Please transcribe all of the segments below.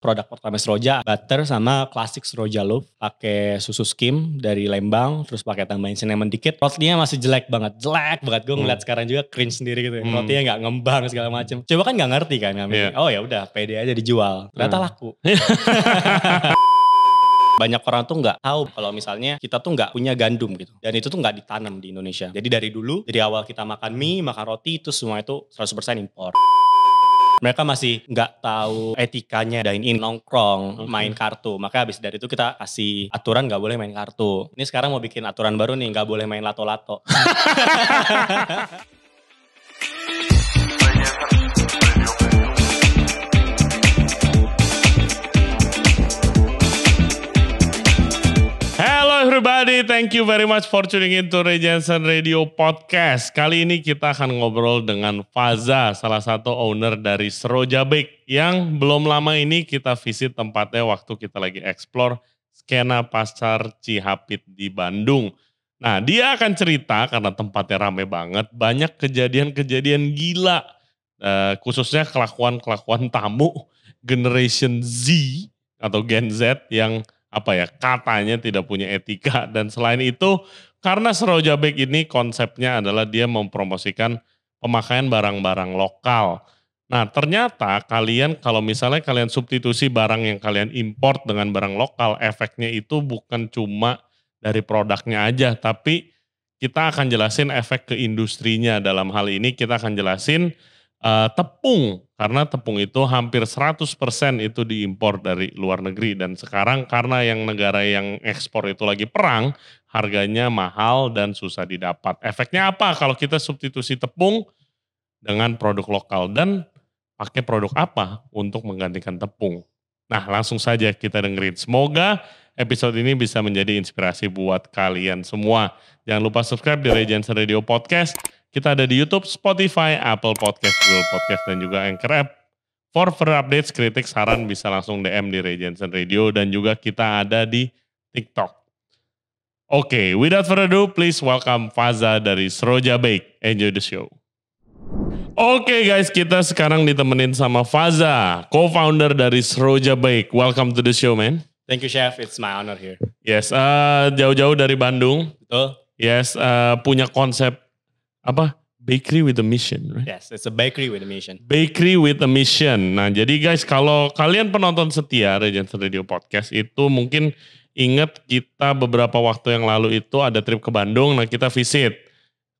produk pertama Seroja, butter sama klasik Seroja Loaf, pakai susu skim dari Lembang, terus pakai tambahin cinnamon dikit. Rotinya masih jelek banget. Gue ngeliat sekarang juga cringe sendiri gitu. Rotinya nggak ngembang segala macem. Coba kan nggak ngerti kan kami. Oh ya udah, pede aja dijual. Ternyata laku. Banyak orang tuh nggak tahu kalau misalnya kita tuh nggak punya gandum gitu. Dan itu tuh nggak ditanam di Indonesia. Jadi dari dulu, dari awal kita makan mie, makan roti, itu semua itu 100% impor. Mereka masih nggak tahu etikanya dine-in, nongkrong, main kartu. Maka habis dari itu kita kasih aturan nggak boleh main kartu. Ini sekarang mau bikin aturan baru nih, nggak boleh main lato-lato. Hello everybody, thank you very much for tuning in to Ray Jensen Radio Podcast. Kali ini kita akan ngobrol dengan Faza, salah satu owner dari Seroja Bake, yang belum lama ini kita visit tempatnya waktu kita lagi explore skena pasar Cihapit di Bandung. Nah, dia akan cerita karena tempatnya rame banget, banyak kejadian-kejadian gila, khususnya kelakuan tamu Generation Z atau Gen Z yang katanya tidak punya etika. Dan selain itu, karena Seroja Bake ini konsepnya adalah dia mempromosikan pemakaian barang-barang lokal. Nah, ternyata kalau misalnya kalian substitusi barang yang kalian import dengan barang lokal, efeknya itu bukan cuma dari produknya aja, tapi kita akan jelasin efek ke industrinya. Dalam hal ini kita akan jelasin tepung, karena tepung itu hampir 100% itu diimpor dari luar negeri, dan sekarang karena yang negara yang ekspor itu lagi perang, harganya mahal dan susah didapat. Efeknya apa kalau kita substitusi tepung dengan produk lokal, dan pakai produk apa untuk menggantikan tepung? Nah, langsung saja kita dengerin. Semoga episode ini bisa menjadi inspirasi buat kalian semua. Jangan lupa subscribe di Ray Jensen Radio Podcast. Kita ada di YouTube, Spotify, Apple Podcast, Google Podcast, dan juga Anchor App. For further updates, kritik, saran bisa langsung DM di Ray Jensen Radio, dan juga kita ada di TikTok. Oke, without further ado, please welcome Faza dari Seroja Bake. Enjoy the show. Oke guys, kita sekarang ditemenin sama Faza, co-founder dari Seroja Bake. Welcome to the show, man. Thank you, Chef. It's my honor here. Yes, jauh-jauh dari Bandung. Betul. Yes, punya konsep bakery with a mission, right? Yes, it's a bakery with a mission. Bakery with a mission. Nah, jadi guys, kalau kalian penonton setia Ray Jensen Radio Podcast itu mungkin ingat kita beberapa waktu yang lalu itu ada trip ke Bandung. Nah, kita visit.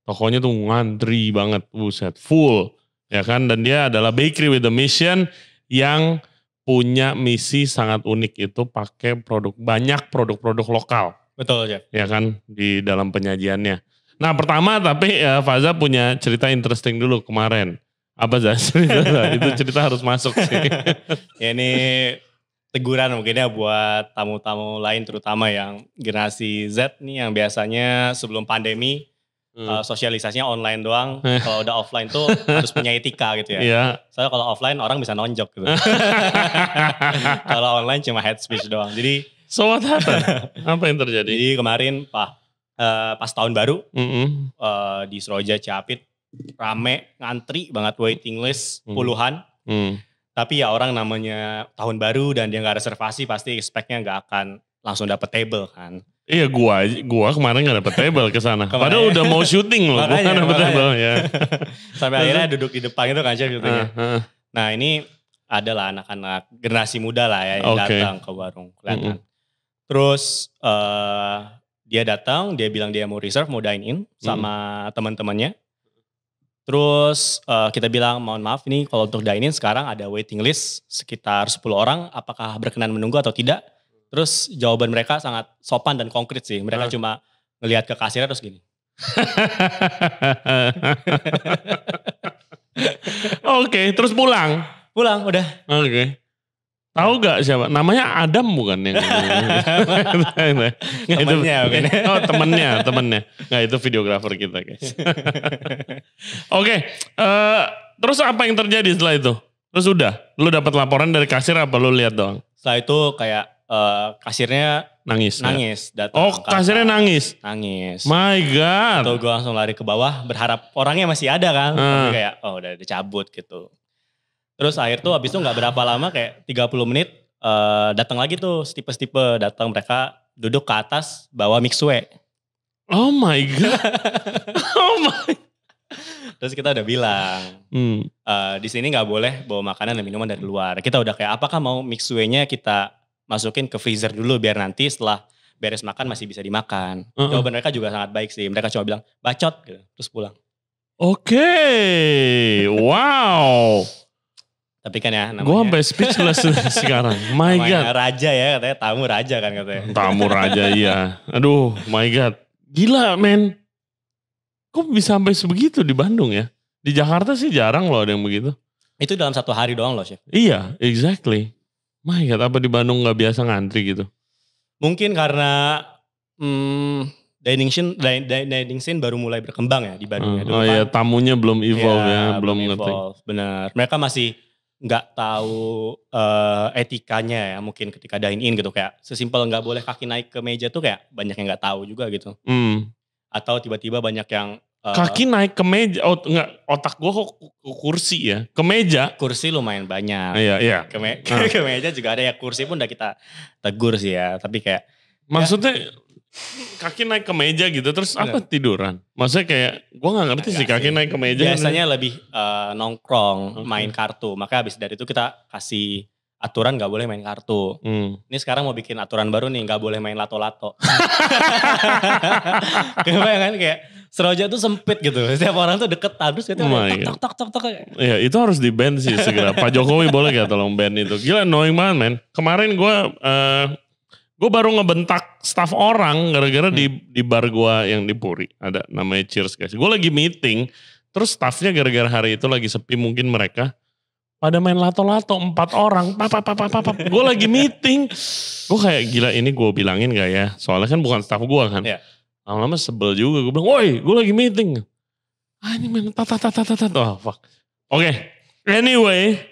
Tokonya tuh ngantri banget, buset, full. Ya kan? Dan dia adalah bakery with a mission yang punya misi sangat unik, itu pakai banyak produk-produk lokal. Betul, Chef. Ya kan? Di dalam penyajiannya. Nah, pertama tapi Faza punya cerita interesting dulu kemarin. Apa Zaz? Itu cerita harus masuk sih. Ya, ini teguran mungkin ya buat tamu-tamu lain, terutama yang generasi Z nih, yang biasanya sebelum pandemi sosialisasinya online doang. Kalau udah offline tuh harus punya etika gitu ya. Iya. Soalnya kalau offline orang bisa nonjok gitu. Kalau online cuma head speech doang. Jadi so what happened? Apa yang terjadi? Jadi kemarin pas tahun baru di Seroja Cihapit rame, ngantri banget, waiting list puluhan. Tapi ya orang namanya tahun baru dan dia gak reservasi, pasti expect-nya gak akan langsung dapet table kan. Iya, gua kemarin gak dapet table ke sana. Padahal udah mau syuting loh, gua gak dapet table ya. Sampai akhirnya duduk di depan itu kan, Chef, syutingnya. Nah, ini adalah anak-anak generasi muda lah ya yang datang ke warung, kelihatan. Terus dia datang, dia bilang dia mau reserve, mau dine in sama teman-temannya. Terus kita bilang, mohon maaf ini kalau untuk dine in sekarang ada waiting list sekitar 10 orang, apakah berkenan menunggu atau tidak? Terus jawaban mereka sangat sopan dan konkret sih. Mereka cuma ngelihat ke kasirnya terus gini. Oke, terus pulang? Pulang, udah. Oke. Tahu gak siapa? Namanya Adam bukan yang temennya. Oh, temennya. Nggak, itu videografer kita guys. Oke, terus apa yang terjadi setelah itu? Terus udah, lu dapat laporan dari kasir apa lu lihat doang? Setelah itu kayak kasirnya nangis. Oh, kasirnya nangis? Nangis. My God. Tuh gue langsung lari ke bawah berharap orangnya masih ada kan. Tapi kayak udah dicabut gitu. Terus akhir tuh abis itu gak berapa lama, kayak 30 menit datang lagi tuh tipe-tipe datang, mereka duduk ke atas bawa mixue. Oh my god. Oh my. Terus kita udah bilang, di sini nggak boleh bawa makanan dan minuman dari luar. Kita udah kayak, apakah mau mixue-nya kita masukin ke freezer dulu biar nanti setelah beres makan masih bisa dimakan. Jawaban mereka juga sangat baik sih. Mereka cuma bilang, bacot gitu, terus pulang. Oke, wow. Tapi kan ya namanya. Gue sampai speechless sekarang. My God. Raja ya katanya, tamu raja kan katanya. Tamu raja iya. Aduh my God. Gila men. Kok bisa sampai sebegitu di Bandung ya? Di Jakarta sih jarang loh ada yang begitu. Itu dalam 1 hari doang loh Chef. Iya exactly. My God, apa di Bandung gak biasa ngantri gitu? Mungkin karena dining scene baru mulai berkembang ya di Bandung. Oh iya, tamunya belum evolve ya, belum ngerti. Benar, mereka masih nggak tahu etikanya ya, mungkin ketika dine in gitu, kayak sesimpel nggak boleh kaki naik ke meja tuh kayak banyak yang nggak tahu juga gitu. Atau tiba-tiba banyak yang kaki naik ke meja, otak gue kok kursi ya, ke meja. Kursi lumayan banyak. Iya. Ke meja juga ada ya, kursi pun udah kita tegur sih ya, tapi kayak. Maksudnya kaki naik ke meja gitu, terus apa tiduran? Maksudnya kayak, gue gak ngerti sih kaki naik ke meja. Biasanya lebih nongkrong, main kartu, maka habis dari itu kita kasih aturan gak boleh main kartu. Ini sekarang mau bikin aturan baru nih, gak boleh main lato-lato. Kayak kan kayak Seroja tuh sempit gitu. Setiap orang tuh deketan terus kita tok. Iya, itu harus di-ban sih segera. Pak Jokowi boleh gak tolong ban itu? Gila annoying banget men. Kemarin gue baru ngebentak staff orang gara-gara di bar gue yang di Puri. Ada namanya Cheers guys. Gue lagi meeting, terus staffnya gara-gara hari itu lagi sepi mungkin mereka. Pada main lato-lato 4 orang. Gue lagi meeting. Gue kayak gila ini gue bilangin gak ya? Soalnya kan bukan staff gue kan. Yeah. Lama-lama sebel juga. Gue bilang, woi gue lagi meeting. Ini main oh fuck. Oke. Anyway.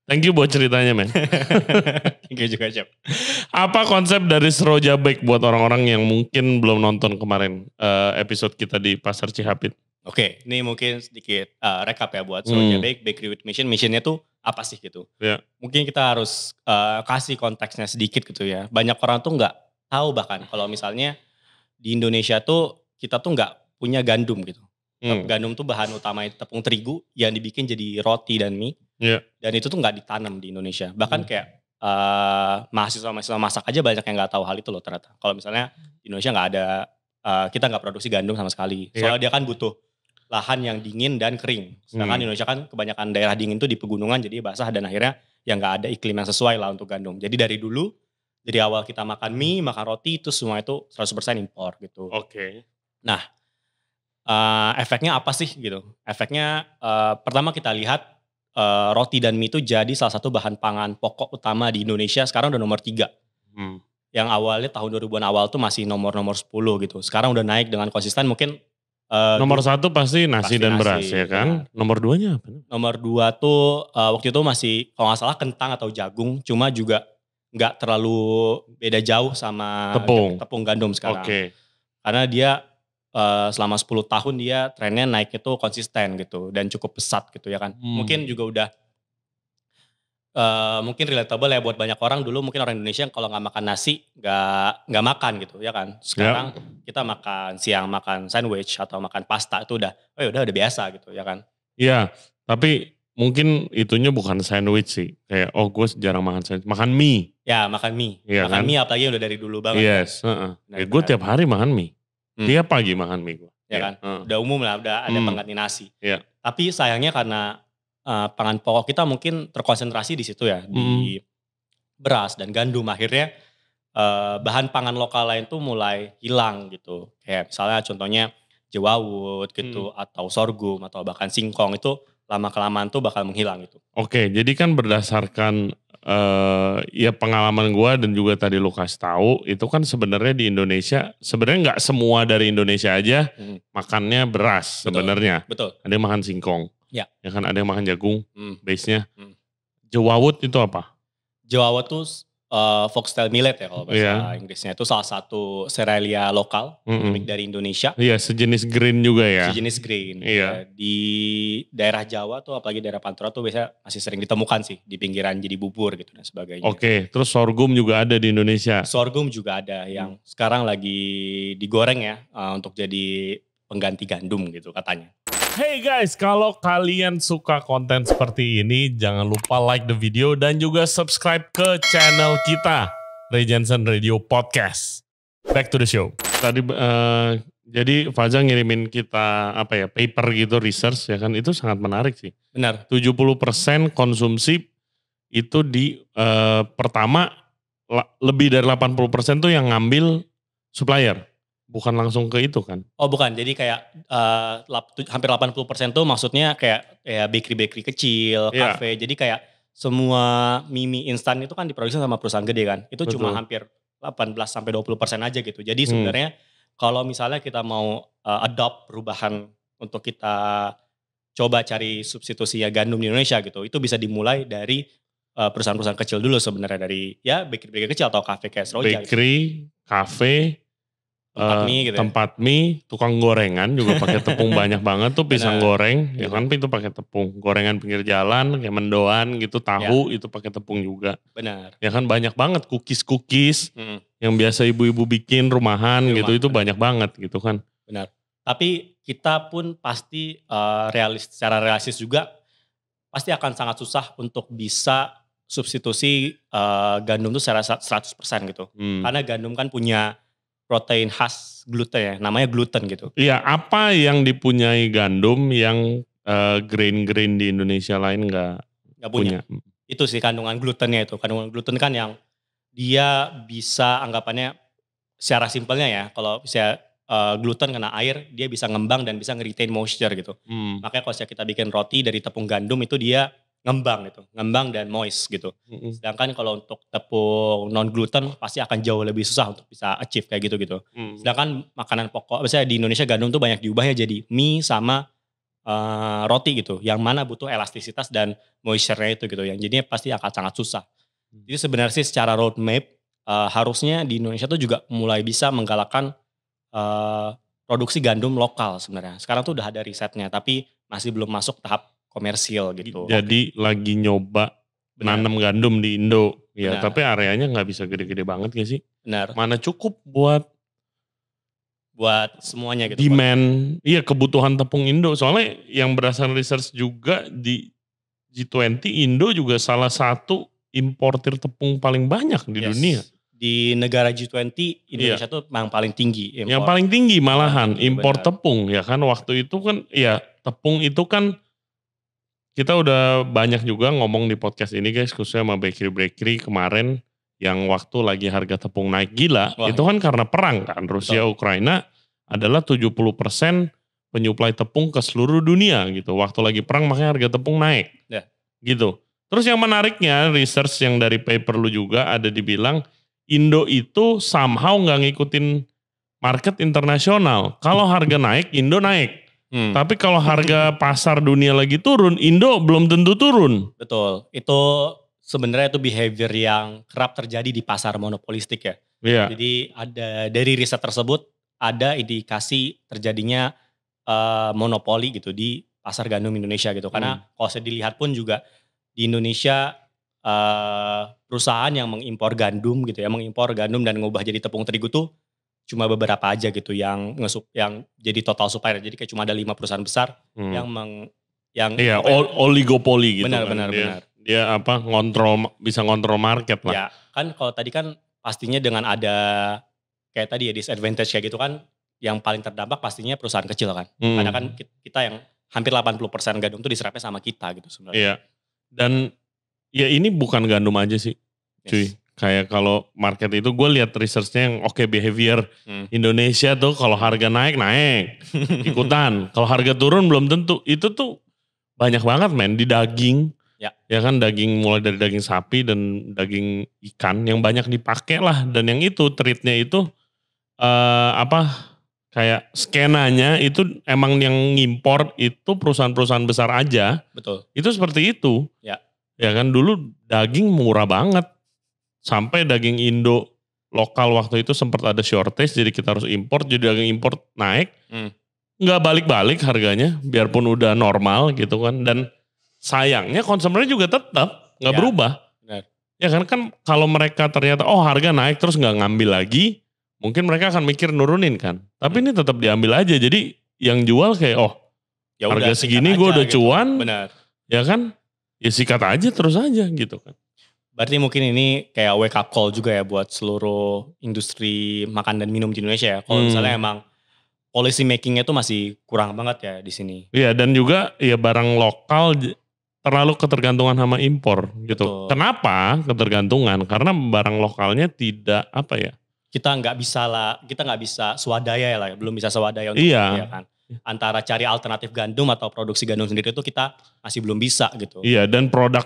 Thank you buat ceritanya men. Thank you juga Chef. Apa konsep dari Seroja Bake buat orang-orang yang mungkin belum nonton kemarin episode kita di Pasar Cihapit? Oke, ini mungkin sedikit recap ya buat Seroja Bake, Bakery with Mission. Missionnya tuh apa sih gitu. Yeah. Mungkin kita harus kasih konteksnya sedikit gitu ya. Banyak orang tuh gak tahu bahkan kalau misalnya di Indonesia tuh kita tuh gak punya gandum gitu. Gandum tuh bahan utama tepung terigu yang dibikin jadi roti dan mie. Yeah. Dan itu tuh gak ditanam di Indonesia. Bahkan kayak mahasiswa masak aja banyak yang gak tahu hal itu loh ternyata. Kalau misalnya di Indonesia gak ada, kita gak produksi gandum sama sekali. Soalnya dia kan butuh lahan yang dingin dan kering. Sedangkan Indonesia kan kebanyakan daerah dingin tuh di pegunungan jadi basah dan akhirnya yang gak ada iklim yang sesuai lah untuk gandum. Jadi dari dulu, dari awal kita makan mie, makan roti itu semua itu 100% impor gitu. Oke. Nah, efeknya apa sih gitu? Efeknya pertama kita lihat roti dan mie itu jadi salah satu bahan pangan pokok utama di Indonesia sekarang udah nomor 3. Yang awalnya tahun 2000-an awal tuh masih nomor 10 gitu. Sekarang udah naik dengan konsisten mungkin. Nomor 1 pasti nasi dan beras ya kan? Ya. Nomor 2-nya apa? Nomor 2 tuh waktu itu masih kalau gak salah kentang atau jagung. Cuma juga gak terlalu beda jauh sama tepung gandum sekarang. Okay. Karena dia selama 10 tahun dia trennya naiknya tuh konsisten gitu. Dan cukup pesat gitu ya kan. Mungkin juga udah mungkin relatable ya buat banyak orang. Dulu mungkin orang Indonesia kalau gak makan nasi gak makan gitu ya kan. Sekarang kita makan siang makan sandwich atau makan pasta itu udah biasa gitu ya kan. Iya tapi mungkin itunya bukan sandwich sih. Kayak gue jarang makan sandwich. Makan mie. Ya makan mie. Ya, makan kan? mie apalagi udah dari dulu banget. Yes. Gue tiap hari makan mie. Tiap pagi makan mie gue. Ya kan. Udah umum lah, udah ada pengganti nasi. Yeah. Tapi sayangnya karena pangan pokok kita mungkin terkonsentrasi di situ ya. Di beras dan gandum. Akhirnya bahan pangan lokal lain tuh mulai hilang gitu. Kayak misalnya contohnya jewawut gitu. Atau sorghum atau bahkan singkong itu lama-kelamaan tuh bakal menghilang gitu. Oke, jadi kan berdasarkan ya pengalaman gue dan juga tadi lu kasih tahu itu kan sebenarnya di Indonesia sebenarnya nggak semua dari Indonesia aja makannya beras sebenarnya. Betul. Ada yang makan singkong. Ya Kan ada yang makan jagung. Base-nya. Jewawut itu apa? Jewawut tuh Foxtel Millet ya kalau bahasa Inggrisnya. Itu salah satu serealia lokal dari Indonesia. Iya, sejenis grain juga ya. Sejenis grain. Iya. Di daerah Jawa tuh apalagi daerah Pantura tuh biasanya masih sering ditemukan sih di pinggiran jadi bubur gitu dan sebagainya. Oke, terus sorghum juga ada di Indonesia. Sorghum juga ada yang sekarang lagi digoreng ya untuk jadi pengganti gandum gitu katanya. Hey guys, kalau kalian suka konten seperti ini, jangan lupa like the video dan juga subscribe ke channel kita, Ray Jensen Radio Podcast. Back to the show. Tadi jadi Faza ngirimin kita paper gitu, research ya kan, itu sangat menarik sih. Benar. 70% konsumsi itu di pertama lebih dari 80% tuh yang ngambil supplier. Bukan langsung ke itu kan? Oh bukan, jadi kayak hampir 80% tuh maksudnya kayak bakery-bakery kecil, kafe. Jadi kayak semua mie instan itu kan diproduksi sama perusahaan gede kan. Itu cuma hampir 18-20% aja gitu. Jadi sebenarnya kalau misalnya kita mau adopt perubahan untuk kita coba cari substitusinya gandum di Indonesia gitu. Itu bisa dimulai dari perusahaan-perusahaan kecil dulu sebenarnya. Dari bakery-bakery kecil atau kafe kayak Seroja. Bakery, kafe, tempat mie, tukang gorengan juga pakai tepung banyak banget tuh, pisang goreng, ya kan itu pakai tepung. Gorengan pinggir jalan kayak mendoan gitu, tahu itu pakai tepung juga. Benar. Ya kan banyak banget cookies yang biasa ibu-ibu bikin rumahan gitu, itu banyak banget gitu kan. Benar. Tapi kita pun pasti secara realistis juga pasti akan sangat susah untuk bisa substitusi gandum tuh secara 100% gitu. Karena gandum kan punya protein khas gluten ya, namanya gluten gitu. Iya, apa yang dipunyai gandum yang grain-grain di Indonesia lain nggak punya? Itu sih kandungan glutennya itu. Kandungan gluten kan yang dia bisa anggapannya secara simpelnya ya, kalau bisa gluten kena air, dia bisa ngembang dan bisa nge-retain moisture gitu. Makanya kalau kita bikin roti dari tepung gandum itu dia ngembang gitu, ngembang dan moist gitu. Sedangkan kalau untuk tepung non gluten pasti akan jauh lebih susah untuk bisa achieve kayak gitu. Sedangkan makanan pokok, misalnya di Indonesia gandum tuh banyak diubah ya jadi mie sama roti gitu, yang mana butuh elastisitas dan moisture-nya itu gitu, yang jadinya pasti akan sangat susah. Jadi sebenarnya sih secara roadmap harusnya di Indonesia tuh juga mulai bisa menggalakkan produksi gandum lokal sebenarnya. Sekarang tuh udah ada risetnya, tapi masih belum masuk tahap komersil gitu. Jadi lagi nyoba nanam gandum di Indo. Ya, tapi areanya nggak bisa gede-gede banget gak sih? Benar. Mana cukup buat semuanya gitu. Demand, iya kebutuhan tepung Indo. Soalnya yang berdasarkan research juga di G20, Indo juga salah satu importir tepung paling banyak di dunia. Di negara G20 Indonesia tuh yang paling tinggi impor. Yang paling tinggi malahan impor tepung ya kan. Waktu itu kan ya tepung itu kan kita udah banyak juga ngomong di podcast ini guys, khususnya sama bakery kemarin yang waktu lagi harga tepung naik gila. Itu kan karena perang kan, Rusia Ukraina adalah 70% penyuplai tepung ke seluruh dunia gitu. Waktu lagi perang makanya harga tepung naik gitu. Terus yang menariknya research yang dari paper lu juga ada dibilang Indo itu somehow gak ngikutin market internasional. Kalau harga naik, Indo naik. Tapi kalau harga pasar dunia lagi turun, Indo belum tentu turun. Betul, itu sebenarnya itu behavior yang kerap terjadi di pasar monopolistik ya. Jadi ada dari riset tersebut ada indikasi terjadinya monopoli gitu di pasar gandum Indonesia gitu. Karena kalau saya dilihat pun juga di Indonesia perusahaan yang mengimpor gandum gitu ya, mengimpor gandum dan ngubah jadi tepung terigu tuh cuma beberapa aja gitu yang jadi total supplier. Jadi kayak cuma ada 5 perusahaan besar yang oligopoli gitu. Benar. Dia bisa ngontrol market lah. Ya, kan kalau tadi kan pastinya dengan ada kayak tadi ya disadvantage kayak gitu kan, yang paling terdampak pastinya perusahaan kecil kan. Karena kan kita yang hampir 80% gandum tuh diserapnya sama kita gitu sebenarnya. Iya. Dan ya ini bukan gandum aja sih, cuy. Kayak kalau market itu gue lihat researchnya yang behavior Indonesia tuh kalau harga naik ikutan. Kalau harga turun belum tentu. Itu tuh banyak banget men di daging. Ya kan daging mulai dari daging sapi dan daging ikan yang banyak dipakai lah. Dan yang itu treatnya itu kayak skenanya itu emang yang ngimpor itu perusahaan-perusahaan besar aja. Betul. Itu seperti itu. Ya kan dulu daging murah banget. sampai daging Indo lokal waktu itu sempat ada shortage, jadi kita harus import, jadi daging import naik, nggak balik-balik harganya, biarpun udah normal gitu kan, dan sayangnya konsumennya juga tetap nggak berubah. Benar. Ya kan kalau mereka ternyata harga naik terus nggak ngambil lagi, mungkin mereka akan mikir nurunin kan, tapi ini tetap diambil aja, jadi yang jual kayak ya harga segini gue udah gitu. Cuan, benar. Ya kan, ya sikat aja terus aja gitu kan. Berarti mungkin ini kayak wake up call juga ya buat seluruh industri makan dan minum di Indonesia ya. Kalau misalnya emang policy makingnya tuh masih kurang banget ya di sini. Iya, dan juga ya barang lokal terlalu ketergantungan sama impor gitu. Betul. Kenapa ketergantungan? Karena barang lokalnya tidak kita nggak bisa swadaya ya lah, belum bisa swadaya untuk ya kan. Antara cari alternatif gandum atau produksi gandum sendiri itu kita masih belum bisa gitu. Iya, dan produk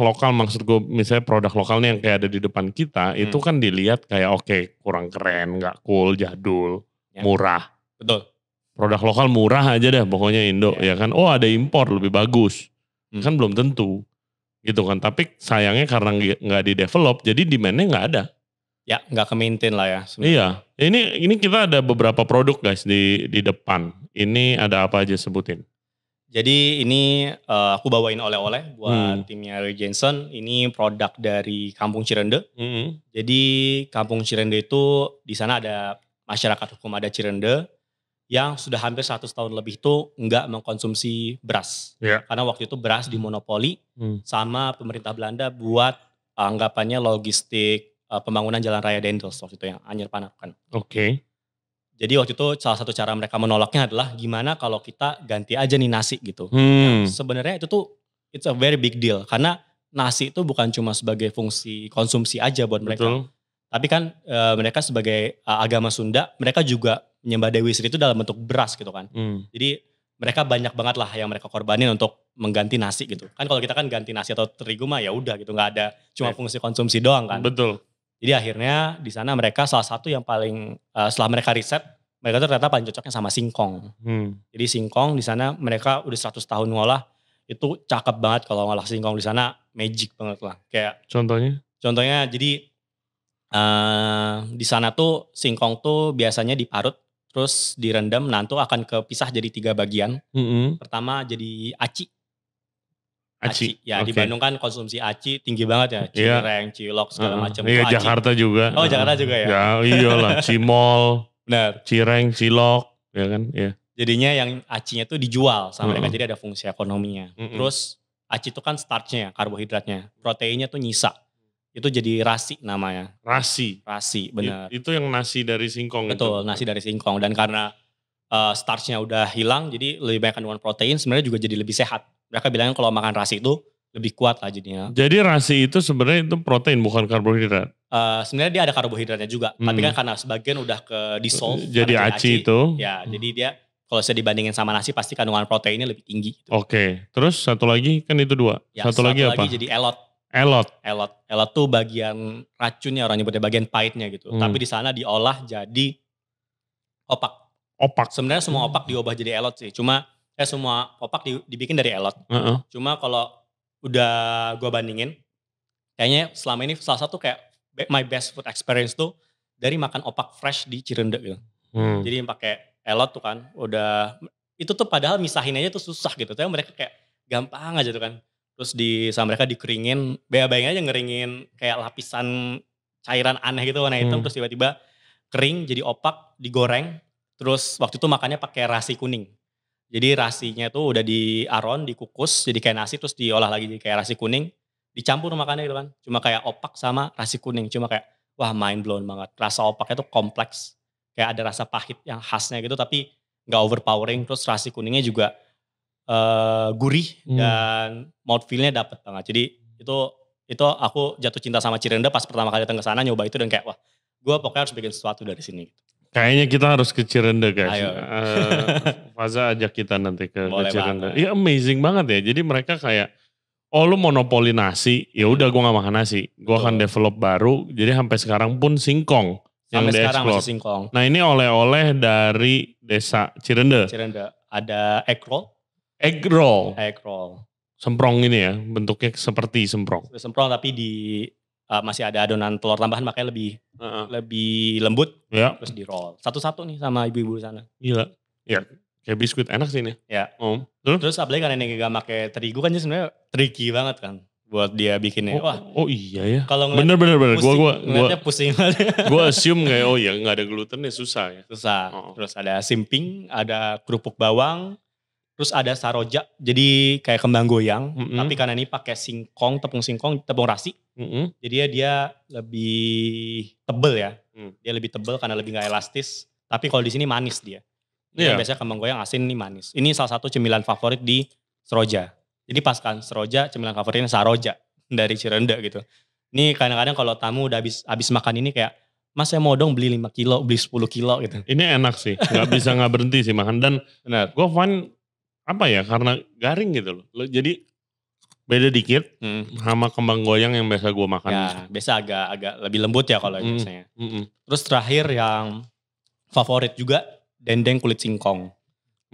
lokal, maksud gue misalnya produk lokalnya yang kayak ada di depan kita itu kan dilihat kayak kurang keren, gak cool, jadul, murah. Betul. Produk lokal murah aja deh pokoknya Indo ya kan. Ada impor lebih bagus. Kan belum tentu gitu kan. Tapi sayangnya karena gak di develop jadi demandnya gak ada. Ya gak ke-maintain lah ya sebenarnya. Iya, ini kita ada beberapa produk guys di depan. Ini ada apa aja sebutin. Jadi ini aku bawain oleh-oleh buat timnya Ray Jensen. Ini produk dari Kampung Cirende. Jadi Kampung Cirende itu di sana ada masyarakat hukum adat Cirende yang sudah hampir 100 tahun lebih itu enggak mengkonsumsi beras. Karena waktu itu beras dimonopoli sama pemerintah Belanda buat anggapannya logistik pembangunan Jalan Raya Dendels waktu itu yang Anyer Panarukan. Jadi waktu itu salah satu cara mereka menolaknya adalah gimana kalau kita ganti aja nih nasi gitu. Sebenarnya itu tuh it's a very big deal karena nasi itu bukan cuma sebagai fungsi konsumsi aja buat mereka. Betul. Tapi kan mereka sebagai agama Sunda, mereka juga menyembah Dewi Sri itu dalam bentuk beras gitu kan. Jadi mereka banyak banget lah yang mereka korbanin untuk mengganti nasi gitu. Kan kalau kita kan ganti nasi atau terigu mah ya udah gitu, nggak ada cuma fungsi konsumsi doang kan. Betul. Jadi akhirnya di sana mereka salah satu yang paling setelah mereka riset, mereka tuh ternyata paling cocoknya sama singkong. Jadi singkong di sana mereka udah 100 tahun ngolah, itu cakep banget kalau ngolah singkong di sana, magic banget lah. Kayak Contohnya jadi di sana tuh singkong tuh biasanya diparut, terus direndam, nanti akan kepisah jadi 3 bagian. Pertama jadi aci. Ya di Bandung kan konsumsi aci tinggi banget ya, cireng, cilok segala macam. Iya, Jakarta juga. Oh Jakarta juga ya? Ya iyalah, cimol, benar. Cireng, cilok, ya kan? Iya. Jadinya yang acinya tuh dijual sama mereka, jadi ada fungsi ekonominya. Terus aci itu kan starchnya, karbohidratnya, proteinnya tuh nyisa. Itu jadi rasi namanya. Rasi, benar. Itu yang nasi dari singkong. Betul, nasi dari singkong. Dan karena starchnya udah hilang, jadi lebih banyak kandungan protein, sebenarnya juga jadi lebih sehat. Mereka bilangnya kalau makan rasi itu lebih kuat lah jadinya. Jadi rasi itu sebenarnya itu protein bukan karbohidrat? Sebenarnya dia ada karbohidratnya juga. Tapi kan karena sebagian udah ke dissolve. Jadi aci itu? Ya, jadi dia kalau saya dibandingin sama nasi pasti kandungan proteinnya lebih tinggi. Gitu. Terus satu lagi kan itu 2. Ya, satu lagi apa? Jadi elot. Elot tuh bagian racunnya, orang nyebutnya bagian pahitnya gitu. Tapi di sana diolah jadi opak. Sebenarnya semua opak diubah jadi elot sih. Cuma semua opak dibikin dari elot. Cuma kalau udah gue bandingin, kayaknya selama ini salah satu kayak my best food experience tuh dari makan opak fresh di Cirende gitu. Jadi pakai elot tuh kan, udah itu tuh padahal misahin aja tuh susah gitu. Tapi mereka kayak gampang aja tuh kan. Terus sama mereka dikeringin, bayangin aja ngeringin kayak lapisan cairan aneh gitu warna hitam, terus tiba-tiba kering jadi opak, digoreng. Terus waktu itu makannya pakai rasi kuning. Jadi rasinya tuh udah diaron, dikukus jadi kayak nasi, terus diolah lagi jadi kayak rasi kuning, dicampur makannya gitu kan. Cuma kayak opak sama rasi kuning, cuma kayak wah mind blown banget. Rasa opaknya tuh kompleks, kayak ada rasa pahit yang khasnya gitu tapi gak overpowering. Terus rasi kuningnya juga gurih dan mouthfeel-nya dapet banget. Jadi itu aku jatuh cinta sama Cirende pas pertama kali datang ke sana, nyoba itu dan kayak wah gue pokoknya harus bikin sesuatu dari sini. Kayaknya kita harus ke Cirende guys. Ayo. Faza ajak kita nanti ke Cirende. Banget. Iya amazing banget ya. Jadi mereka kayak, lu monopoli nasi, ya udah gue gak makan nasi. Gue akan develop baru. Jadi sampai sekarang pun singkong yang sekarang di-explore. masih singkong. Nah ini oleh-oleh dari desa Cirende. Ada egg roll. Semprong ini ya, bentuknya seperti semprong. Semprong tapi masih ada adonan telur tambahan makanya lebih lembut. Ya. Terus di roll. Satu-satu nih sama ibu-ibu sana. Gila. Ya kayak biskuit enak sih ini. Ya. Terus apalagi kan ini gak pakai terigu kan sebenarnya tricky banget kan. Buat dia bikinnya. Oh iya ya. Kalau bener. ngeliatnya pusing banget. Gue assume kayak gak ada glutennya susah ya. Susah. Terus ada simping, ada kerupuk bawang. Terus ada saroja, jadi kayak kembang goyang. Tapi karena ini pakai singkong, tepung rasi. Jadi dia lebih tebel ya. Dia lebih tebel karena lebih gak elastis. Tapi kalau di sini manis dia. Biasanya kembang goyang asin ini manis. Ini salah satu cemilan favorit di Seroja. Jadi pas kan Seroja, cemilan favoritnya saroja dari Cirende gitu. Ini kadang-kadang kalau tamu udah habis makan ini kayak, Mas saya mau dong beli 5 kilo, beli 10 kilo gitu. Ini enak sih, gak bisa gak berhenti sih makan. Dan gue find karena garing gitu loh. Jadi beda dikit sama kembang goyang yang biasa gue makan. Ya biasa agak lebih lembut ya kalau biasanya. Terus terakhir yang favorit juga, dendeng kulit singkong.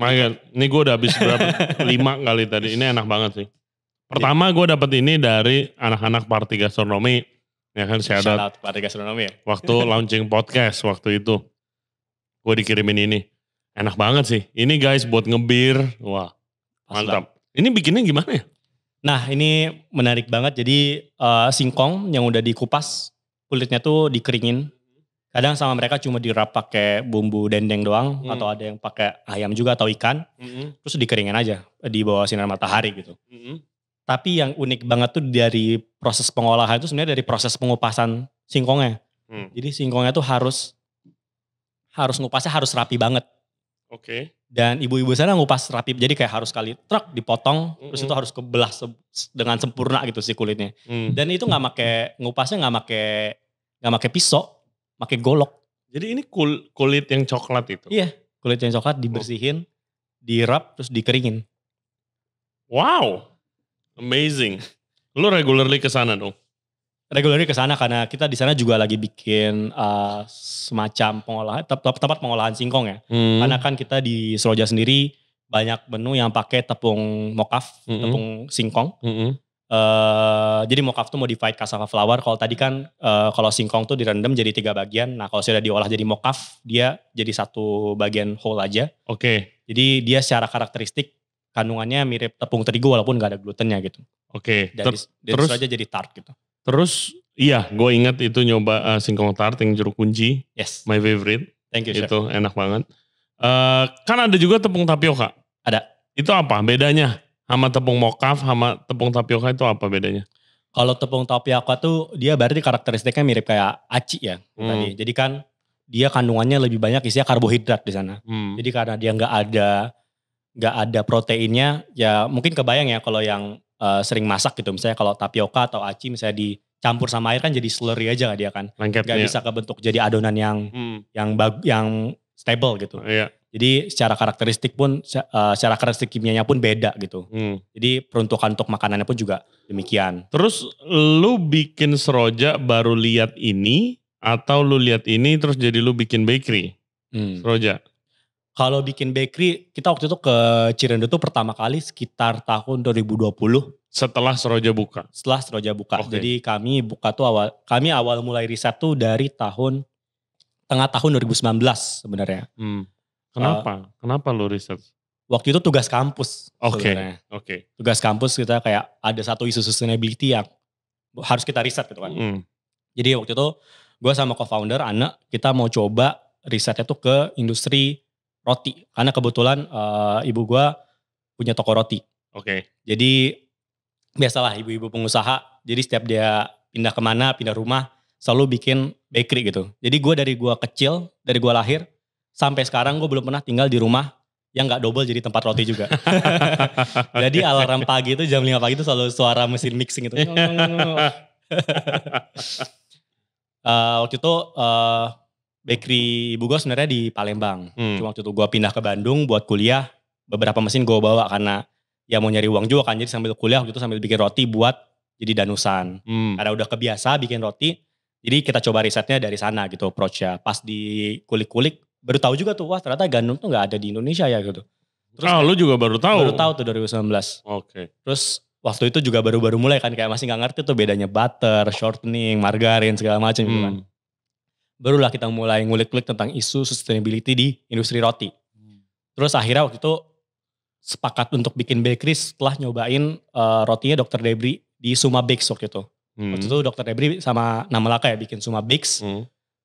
Makanya, ini gue udah habis berapa? 5 kali tadi, ini enak banget sih. Pertama gue dapet ini dari anak-anak Party Gastronomi. Ya kan, shout out Party Gastronomi ya. Waktu launching podcast waktu itu. Gue dikirimin ini. Enak banget sih. Ini guys buat ngebir. Wah mantap. Ini bikinnya gimana ya? Nah ini menarik banget. Jadi singkong yang udah dikupas. Kulitnya tuh dikeringin. Kadang sama mereka cuma dirap pakai bumbu dendeng doang. Atau ada yang pakai ayam juga atau ikan. Terus dikeringin aja. Di bawah sinar matahari gitu. Tapi yang unik banget tuh dari proses pengolahan itu sebenarnya dari proses pengupasan singkongnya. Jadi singkongnya tuh harus ngupasnya harus rapi banget. Oke. Dan ibu-ibu sana ngupas rapi, jadi kayak harus kali truk dipotong, terus itu harus kebelah dengan sempurna gitu si kulitnya. Dan itu ngupasnya nggak pakai pisau, pakai golok. Jadi ini kulit yang coklat itu? Iya, kulit yang coklat dibersihin, dirap, terus dikeringin. Wow, amazing. Lu regularly ke sana dong? Regularly ke sana karena kita di sana juga lagi bikin semacam tempat pengolahan singkong ya. Karena kan kita di Seroja sendiri banyak menu yang pakai tepung mokaf, tepung singkong. Jadi mokaf tuh modified cassava flour. Kalau tadi kan kalau singkong tuh direndam jadi 3 bagian. Nah kalau sudah diolah jadi mokaf, dia jadi 1 bagian whole aja. Oke. Jadi dia secara karakteristik kandungannya mirip tepung terigu walaupun gak ada glutennya gitu. Oke. Terus aja jadi tart gitu. Terus iya gue ingat itu nyoba singkong tart yang jeruk kunci. Yes. My favorite. Thank you, Chef. Itu enak banget. Kan ada juga tepung tapioka. Ada. Itu apa bedanya? Sama tepung mokaf sama tepung tapioka itu apa bedanya? Kalau tepung tapioka tuh dia berarti karakteristiknya mirip kayak aci ya. Tadi. Jadi kan dia kandungannya lebih banyak isinya karbohidrat di sana. Jadi karena dia nggak ada proteinnya, ya mungkin kebayang ya kalau yang sering masak gitu. Misalnya kalau tapioka atau aci misalnya dicampur sama air kan jadi slurry aja dia kan. Lengket, gak bisa kebentuk jadi adonan yang stable gitu. Iya. Jadi secara karakteristik kimianya pun beda gitu. Jadi peruntukan untuk makanannya pun juga demikian. Terus lu bikin Seroja baru lihat ini atau lu lihat ini terus jadi lu bikin bakery? Seroja. Kalau bikin bakery, kita waktu itu ke Cirende tuh pertama kali sekitar tahun 2020. Setelah Seroja buka? Setelah Seroja buka. Okay. Jadi kami awal mulai riset tuh dari tengah tahun 2019 sebenarnya. Kenapa? Kenapa lu riset? Waktu itu tugas kampus. Oke. Tugas kampus kita kayak ada satu isu sustainability yang harus kita riset gitu kan. Jadi waktu itu gue sama co-founder Ana, kita mau coba risetnya tuh ke industri roti. Karena kebetulan ibu gue punya toko roti. Oke. Jadi biasalah ibu-ibu pengusaha. Jadi setiap dia pindah rumah selalu bikin bakery gitu. Jadi dari gue kecil, dari gue lahir sampai sekarang gue belum pernah tinggal di rumah yang gak double jadi tempat roti juga. Jadi alarm pagi itu jam 5 pagi itu selalu suara mesin mixing gitu. Waktu itu bakery ibu gue sebenarnya di Palembang. Cuma waktu itu gue pindah ke Bandung buat kuliah. Beberapa mesin gue bawa karena ya mau nyari uang juga kan. Jadi sambil kuliah waktu itu sambil bikin roti buat jadi danusan. Karena udah kebiasa bikin roti. Jadi kita coba risetnya dari sana gitu approach-nya. Pas di kulik-kulik baru tahu juga tuh, wah ternyata gandum tuh gak ada di Indonesia ya gitu. Terus lu juga baru tahu? Baru tahu tuh 2019. Oke. Terus waktu itu juga baru-baru mulai kan, kayak masih gak ngerti tuh bedanya butter, shortening, margarin segala macam gitu kan. Barulah kita mulai ngulik-ngulik tentang isu sustainability di industri roti. Terus akhirnya waktu itu sepakat untuk bikin bakery setelah nyobain rotinya Dr. Debri di Suma Bakes waktu itu. Waktu itu Dr. Debri sama Nama Laka ya bikin Suma Bakes.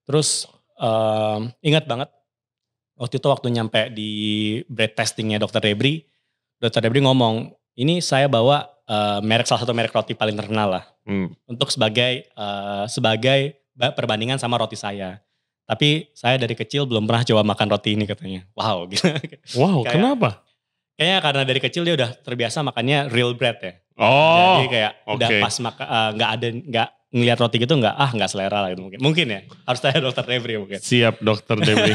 Terus ingat banget waktu itu waktu nyampe di bread testingnya Dr. Debri ngomong, ini saya bawa salah satu merek roti paling terkenal lah. Untuk sebagai perbandingan sama roti saya. Tapi saya dari kecil belum pernah coba makan roti ini katanya. Wow gitu. Wow, kenapa? Kayaknya karena dari kecil dia udah terbiasa makannya real bread ya. Oh. Jadi kayak udah pas nggak ngelihat roti gitu nggak selera lah gitu mungkin ya. Harus tanya Dr. Debri mungkin. Siap Dr. Debri.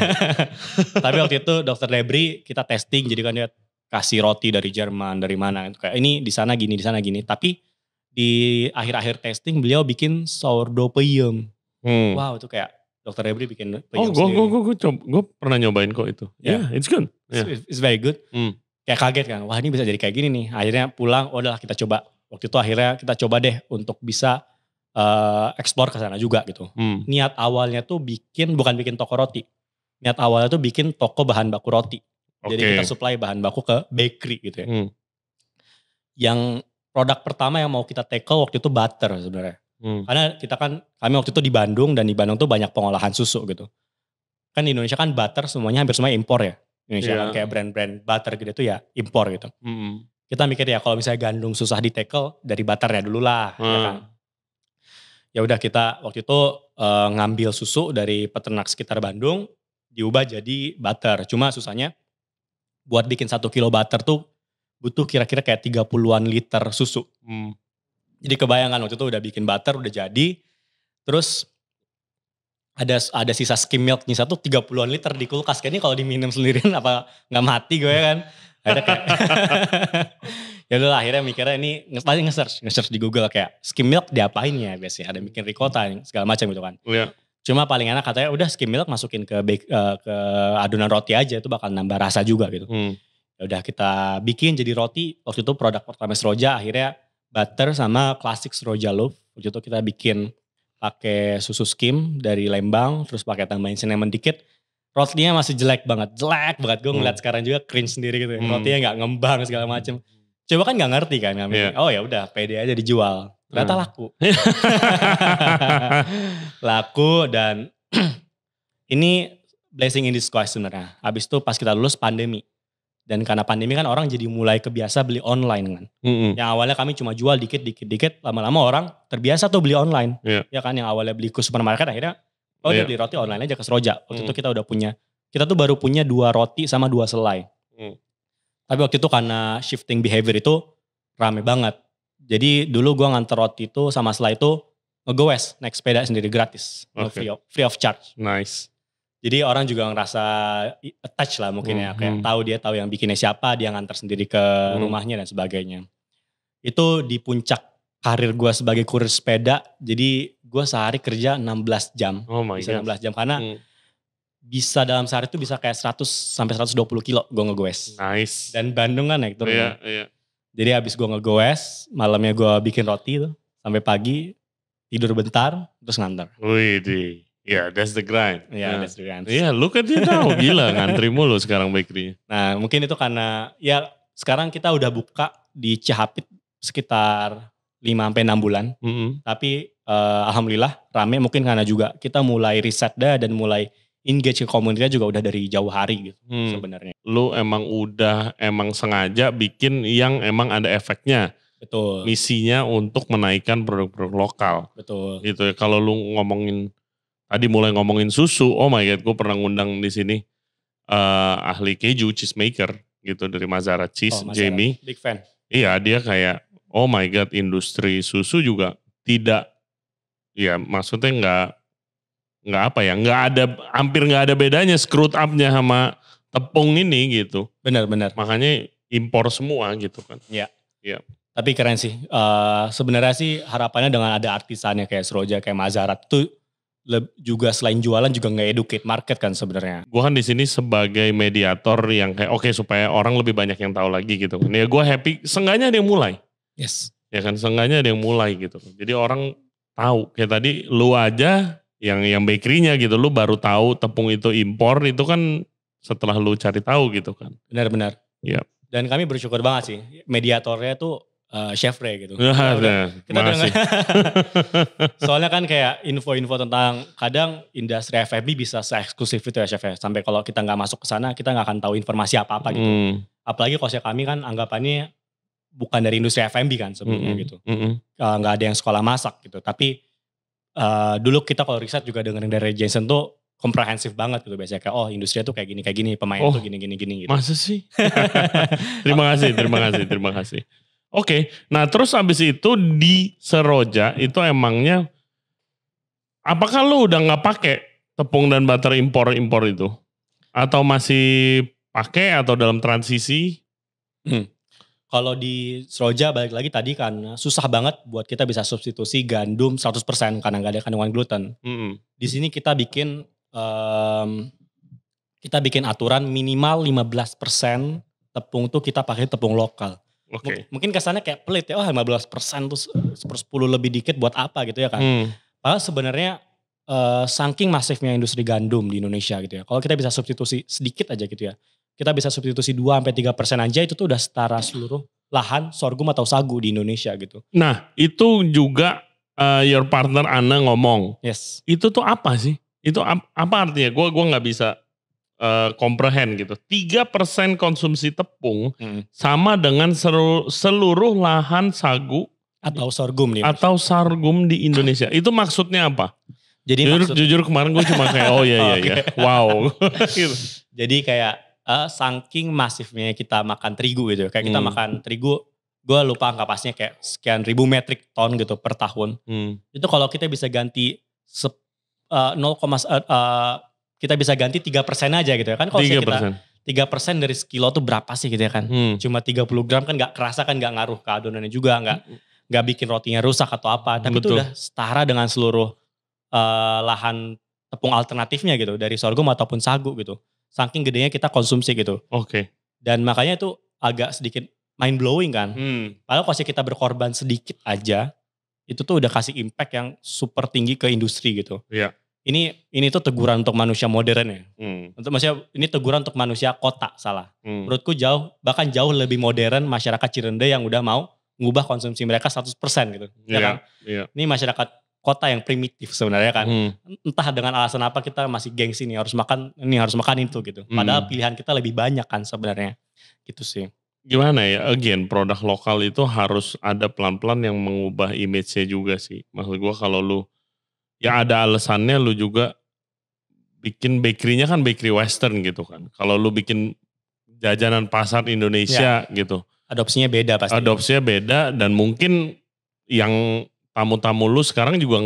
Tapi waktu itu Dr. Debri kita testing, jadi kan dia kasih roti dari Jerman, dari mana. Kayak ini di sana gini, di sana gini. Tapi di akhir-akhir testing beliau bikin sourdough peyem. Wow itu kayak Dr. Debri bikin peyem sendiri. Gue pernah nyobain kok itu. Yeah, it's good. Yeah. It's very good. Kayak kaget kan, wah ini bisa jadi kayak gini nih. Akhirnya pulang, udahlah kita coba. Waktu itu akhirnya kita coba deh untuk bisa explore ke sana juga gitu. Niat awalnya tuh bukan bikin toko roti. Niat awalnya tuh bikin toko bahan baku roti. Jadi kita supply bahan baku ke bakery gitu ya. Yang produk pertama yang mau kita tackle waktu itu butter sebenarnya. Karena kami waktu itu di Bandung, dan di Bandung tuh banyak pengolahan susu gitu. Kan di Indonesia kan butter hampir semuanya impor ya. Indonesia kan kayak brand-brand butter gitu tuh ya impor gitu. Kita mikir ya kalau misalnya gandum susah di tackle, dari butternya dulu lah. Ya kan? Ya udah kita waktu itu ngambil susu dari peternak sekitar Bandung, diubah jadi butter. Cuma susahnya buat bikin 1 kilo butter tuh butuh kira-kira kayak 30-an liter susu. Jadi kebayangkan waktu itu udah bikin butter, udah jadi. Terus ada sisa skim milk nih 30-an liter di kulkas. Kayaknya kalau diminum sendirian apa gak mati gue ya kan. Ada kayak ya udah akhirnya mikirnya ini paling nge-search di Google kayak skim milk diapain ya biasanya. Ada bikin ricotta segala macam gitu kan. Cuma paling enak katanya udah skim milk masukin ke adonan roti aja, itu bakal nambah rasa juga gitu. Ya udah kita bikin jadi roti. Waktu itu produk pertama Seroja akhirnya butter sama classic Seroja loaf. Waktu itu kita bikin pakai susu skim dari Lembang, terus pakai tambahin cinnamon dikit. Rotinya masih jelek banget. Gue ngeliat sekarang juga cringe sendiri gitu. Rotinya nggak ngembang segala macem. Coba kan nggak ngerti kan kami. Oh ya udah pede aja dijual. Ternyata laku. Laku dan ini blessing in disguise sebenarnya. Habis itu pas kita lulus pandemi. Dan karena pandemi kan orang jadi mulai kebiasa beli online kan. Yang awalnya kami cuma jual dikit, lama-lama orang terbiasa tuh beli online. Ya kan yang awalnya beli ke supermarket akhirnya dia beli roti online aja ke Seroja. Waktu itu kita tuh baru punya 2 roti sama 2 selai. Tapi waktu itu karena shifting behavior itu rame banget. Jadi dulu gue nganter roti itu sama selai itu nge-goes, naik sepeda sendiri gratis. Free of charge. Nice. Jadi orang juga ngerasa attach lah mungkin ya. Kayak dia tahu yang bikinnya siapa, dia nganter sendiri ke rumahnya dan sebagainya. Itu di puncak karir gue sebagai kurir sepeda. Jadi gue sehari kerja 16 jam. Bisa 16 jam karena bisa dalam sehari itu bisa kayak 100 sampai 120 kilo gue nge-goes. Nice. Dan Bandung kan naik turun. Iya. Jadi habis gue nge-goes, malamnya gue bikin roti tuh. Sampai pagi, tidur bentar, terus nganter. Wih, yeah, that's the grind. That's the grind. Iya, look at you now. Gila, ngantri mulu sekarang bakery. Nah mungkin itu karena, ya sekarang kita udah buka di Cihapit sekitar 5-6 bulan. Tapi alhamdulillah rame, mungkin karena juga kita mulai riset dan mulai engage ke komunitasnya juga udah dari jauh hari gitu sebenarnya. Lu emang sengaja bikin yang emang ada efeknya. Betul. Misinya untuk menaikkan produk-produk lokal. Betul. Gitu ya. Kalau lu tadi mulai ngomongin susu, oh my god, gue pernah ngundang di sini ahli keju, cheese maker gitu dari Mazara Cheese, Jamie. Big fan. Iya, dia kayak oh my god, industri susu juga tidak, ya maksudnya hampir nggak ada bedanya screwed up-nya sama tepung ini gitu. Benar. Makanya impor semua gitu kan. Iya. Tapi keren sih. Sebenarnya sih harapannya dengan ada artisannya kayak Seroja, kayak Mazarat tuh juga selain jualan juga nge-educate market kan sebenarnya. Gue kan di sini sebagai mediator yang kayak supaya orang lebih banyak yang tahu lagi gitu kan. Ya gue happy, seenggaknya ada yang mulai. Yes. Ya kan, seenggaknya ada yang mulai gitu. Jadi orang tahu, kayak tadi lu aja yang bakery-nya gitu, lu baru tahu tepung itu impor, itu kan setelah lu cari tahu gitu kan. Benar-benar. Iya. Dan kami bersyukur banget sih, mediatornya tuh Chef Ray gitu. Kita makasih. Soalnya kan kayak info-info tentang kadang industri F&B bisa se-eksklusif itu ya Chef ya. Sampai kalau kita nggak masuk ke sana, kita nggak akan tahu informasi apa-apa gitu. Apalagi kalau kami kan anggapannya bukan dari industri F&B kan sebelumnya gitu. Nggak ada yang sekolah masak gitu. Tapi dulu kita kalau riset juga dengerin dari Jason tuh komprehensif banget gitu. Biasanya kayak industri tuh kayak gini, pemain tuh gini gitu. Masa sih? Terima kasih. Oke, nah terus abis itu di Seroja itu emangnya, apakah lu udah gak pakai tepung dan butter impor itu? Atau masih pakai atau dalam transisi? Kalau di Seroja balik lagi tadi kan susah banget buat kita bisa substitusi gandum 100% karena gak ada kandungan gluten. Di sini kita bikin aturan minimal 15% tepung tuh kita pakai tepung lokal. Mungkin kesannya kayak pelit ya, 15% tuh 10 lebih dikit buat apa gitu ya kan. Padahal sebenarnya saking masifnya industri gandum di Indonesia gitu ya. Kalau kita bisa substitusi sedikit aja gitu ya. Kita bisa substitusi 2-3% aja itu tuh udah setara seluruh lahan sorghum atau sagu di Indonesia gitu. Nah itu juga your partner Anna ngomong. Yes. Itu tuh apa sih? Itu apa artinya? Gue gak bisa comprehend gitu. 3% konsumsi tepung sama dengan seluruh lahan sagu atau sorghum nih. Atau sorghum di Indonesia. Itu maksudnya apa? Jadi jujur kemarin gue cuma kayak iya. Wow. Gitu. Jadi kayak saking masifnya kita makan terigu gitu. Kayak kita makan terigu, gue lupa angka pasnya kayak sekian ribu metrik ton gitu per tahun. Itu kalau kita bisa ganti kita bisa ganti 3% aja gitu ya kan. Kalau kita 3% dari sekilo tuh berapa sih gitu ya kan. Cuma 30 gram kan gak kerasa kan, gak ngaruh ke adonannya juga. Gak bikin rotinya rusak atau apa. Tapi itu udah setara dengan seluruh lahan tepung alternatifnya gitu. Dari sorghum ataupun sagu gitu. Saking gedenya kita konsumsi gitu. Dan makanya itu agak sedikit mind blowing kan. Padahal kalau kita berkorban sedikit aja, itu tuh udah kasih impact yang super tinggi ke industri gitu. Iya. Ini tuh teguran untuk manusia modern ya. Maksudnya ini teguran untuk manusia kota, salah. Menurutku bahkan jauh lebih modern masyarakat Cirende yang udah mau ngubah konsumsi mereka 100% gitu. Ya kan? Ini masyarakat kota yang primitif sebenarnya kan. Entah dengan alasan apa kita masih gengsi nih harus makan itu gitu. Padahal pilihan kita lebih banyak kan sebenarnya. Gitu sih. Gimana ya, again produk lokal itu harus ada pelan-pelan yang mengubah image-nya juga sih. Maksud gue kalau lu, ya ada alasannya lu juga bikin bakery-nya kan bakery western gitu kan. Kalau lu bikin jajanan pasar Indonesia gitu. Adopsinya beda pasti. Adopsinya beda dan mungkin yang tamu-tamu lu sekarang juga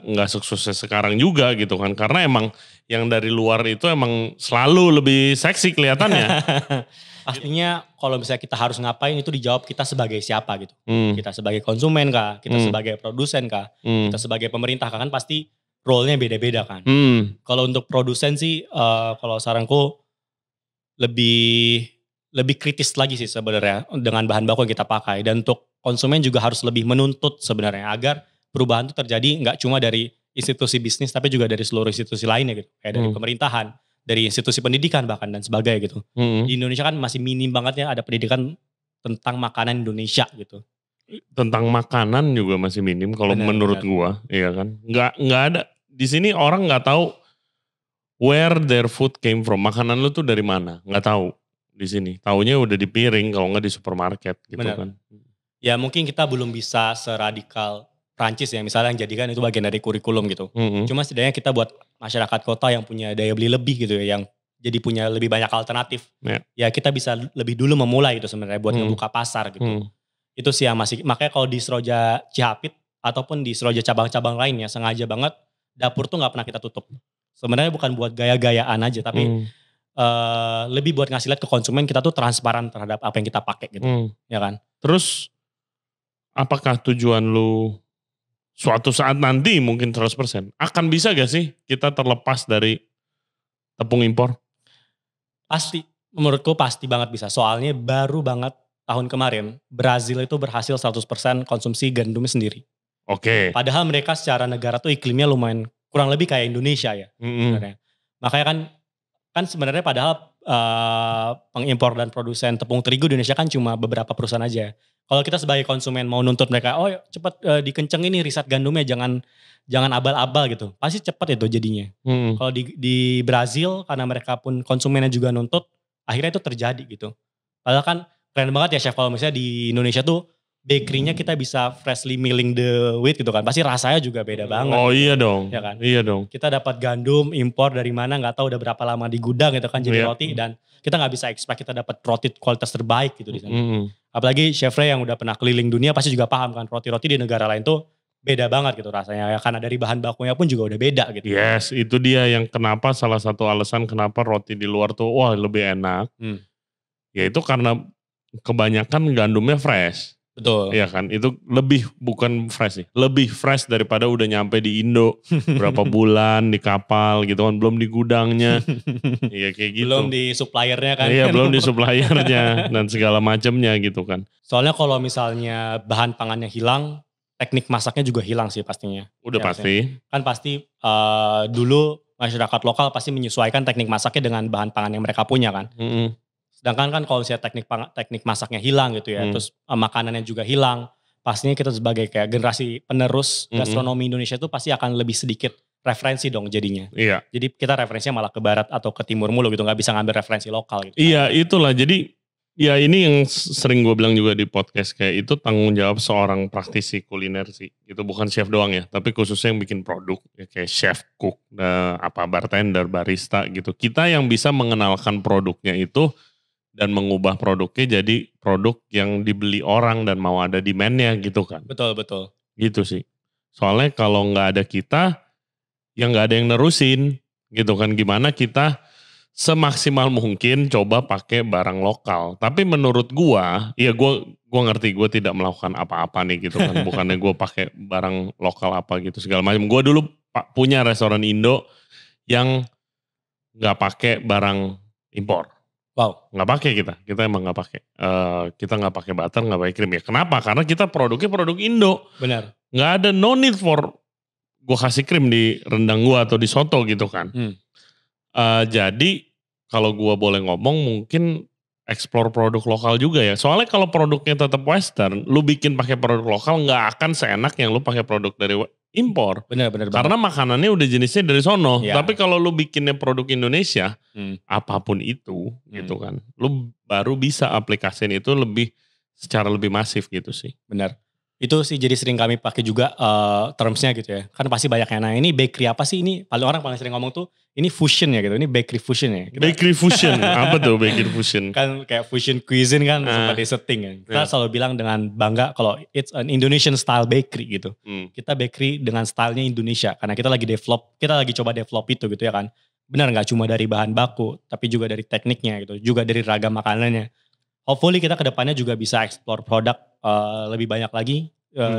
nggak sukses sekarang juga gitu kan. Karena emang yang dari luar itu emang selalu lebih seksi kelihatannya. Pastinya kalau misalnya kita harus ngapain itu dijawab kita sebagai siapa gitu. Kita sebagai konsumen kah, kita sebagai produsen kah, kita sebagai pemerintah kah, kan pasti role-nya beda-beda kan. Kalau untuk produsen sih kalau saranku lebih kritis lagi sih sebenarnya dengan bahan baku yang kita pakai. Dan untuk konsumen juga harus lebih menuntut sebenarnya agar perubahan itu terjadi nggak cuma dari institusi bisnis tapi juga dari seluruh institusi lainnya gitu. Kayak dari pemerintahan, dari institusi pendidikan bahkan dan sebagainya gitu. Di Indonesia kan masih minim banget ya ada pendidikan tentang makanan Indonesia gitu. Tentang makanan juga masih minim kalau menurut gua, iya kan. Nggak ada di sini orang nggak tahu where their food came from. Makanan lu tuh dari mana? Nggak tahu di sini. Taunya udah di piring kalau nggak di supermarket gitu kan. Ya mungkin kita belum bisa seradikal Prancis ya misalnya yang jadikan itu bagian dari kurikulum gitu. Cuma setidaknya kita buat masyarakat kota yang punya daya beli lebih gitu ya, yang jadi punya lebih banyak alternatif. Ya kita bisa lebih dulu memulai itu sebenarnya buat ngebuka pasar gitu. Itu sih yang masih, makanya kalau di Seroja Cihapit ataupun di Seroja cabang-cabang lainnya sengaja banget dapur tuh gak pernah kita tutup. Sebenarnya bukan buat gaya-gayaan aja tapi lebih buat ngasih lihat ke konsumen kita tuh transparan terhadap apa yang kita pakai gitu. Ya kan? Terus apakah tujuan lu suatu saat nanti mungkin 100% akan bisa gak sih kita terlepas dari tepung impor? Pasti, menurutku pasti banget bisa. Soalnya baru banget tahun kemarin, Brazil itu berhasil 100% konsumsi gandumnya sendiri. Oke. Padahal mereka secara negara tuh iklimnya lumayan kurang lebih kayak Indonesia ya sebenarnya. Makanya kan sebenarnya padahal pengimpor dan produsen tepung terigu di Indonesia kan cuma beberapa perusahaan aja. Kalau kita sebagai konsumen mau nuntut mereka, oh cepet dikencengin nih riset gandumnya, jangan abal-abal gitu. Pasti cepet itu jadinya. Kalau di Brazil karena mereka pun konsumennya juga nuntut, akhirnya itu terjadi gitu. Padahal kan keren banget ya chef kalau misalnya di Indonesia tuh bakery-nya kita bisa freshly milling the wheat gitu kan. Pasti rasanya juga beda banget. Oh gitu. iya dong. Ya kan? Iya dong. Kita dapat gandum impor dari mana nggak tahu udah berapa lama di gudang gitu kan jadi roti, dan kita nggak bisa expect kita dapat roti kualitas terbaik gitu di sana. Apalagi chef Ray yang udah pernah keliling dunia pasti juga paham kan roti-roti di negara lain tuh beda banget gitu rasanya ya, karena dari bahan bakunya pun juga udah beda gitu. Yes, itu dia yang kenapa salah satu alasan kenapa roti di luar tuh wah lebih enak. Ya itu karena kebanyakan gandumnya fresh. Betul. Iya kan, itu lebih bukan fresh sih, lebih fresh daripada udah nyampe di Indo berapa bulan di kapal gitu kan, belum di gudangnya. Iya kayak gitu. Belum di suppliernya kan. Iya belum di suppliernya dan segala macamnya gitu kan. Soalnya kalau misalnya bahan pangannya hilang, teknik masaknya juga hilang sih pastinya. Udah ya, pasti. Kan pasti dulu masyarakat lokal pasti menyesuaikan teknik masaknya dengan bahan pangan yang mereka punya kan. Sedangkan kan kalau misalnya teknik masaknya hilang gitu ya, terus makanannya juga hilang, pastinya kita sebagai kayak generasi penerus gastronomi Indonesia itu pasti akan lebih sedikit referensi dong jadinya. Iya. Jadi kita referensinya malah ke barat atau ke timur mulu gitu, nggak bisa ngambil referensi lokal gitu. Iya itulah, jadi ya ini yang sering gue bilang juga di podcast, kayak itu tanggung jawab seorang praktisi kuliner sih. Itu bukan chef doang ya, tapi khususnya yang bikin produk ya kayak chef, cook, bartender, barista gitu. Kita yang bisa mengenalkan produknya itu dan mengubah produknya jadi produk yang dibeli orang dan mau ada demand-nya gitu kan. Betul. Gitu sih. Soalnya kalau nggak ada kita, ya nggak ada yang nerusin gitu kan. Gimana kita semaksimal mungkin coba pakai barang lokal. Tapi menurut gua, ya gua ngerti, gua tidak melakukan apa-apa nih gitu kan. Bukannya gua pakai barang lokal apa gitu segala macam. Gua dulu punya restoran Indo yang nggak pakai barang impor. Wow. Nggak pakai kita emang nggak pakai. Kita nggak pakai butter, nggak pakai krim ya. Kenapa? Karena kita produknya produk Indo. Benar. Nggak ada no need for gue kasih krim di rendang gue atau di soto gitu kan. Jadi kalau gue boleh ngomong mungkin explore produk lokal juga ya. Soalnya kalau produknya tetap western, lu bikin pakai produk lokal nggak akan seenak yang lu pakai produk dari impor. Benar. Karena makanannya udah jenisnya dari sono. Ya. Tapi kalau lu bikinnya produk Indonesia, apapun itu gitu kan, lu baru bisa aplikasiin itu secara lebih masif gitu sih. Benar. Itu sih jadi sering kami pakai juga termsnya gitu ya. Kan pasti banyak yang nanya, ini bakery apa sih? Ini orang paling sering ngomong tuh, ini fusion ya gitu. Ini bakery fusion ya. Bakery fusion, apa tuh bakery fusion? Kan kayak fusion cuisine kan seperti setting kan. Kita selalu bilang dengan bangga kalau it's an Indonesian style bakery gitu. Kita bakery dengan stylenya Indonesia. Karena kita lagi coba develop itu gitu ya kan. Benar gak cuma dari bahan baku, tapi juga dari tekniknya gitu. Juga dari ragam makanannya. Hopefully kita kedepannya juga bisa explore produk lebih banyak lagi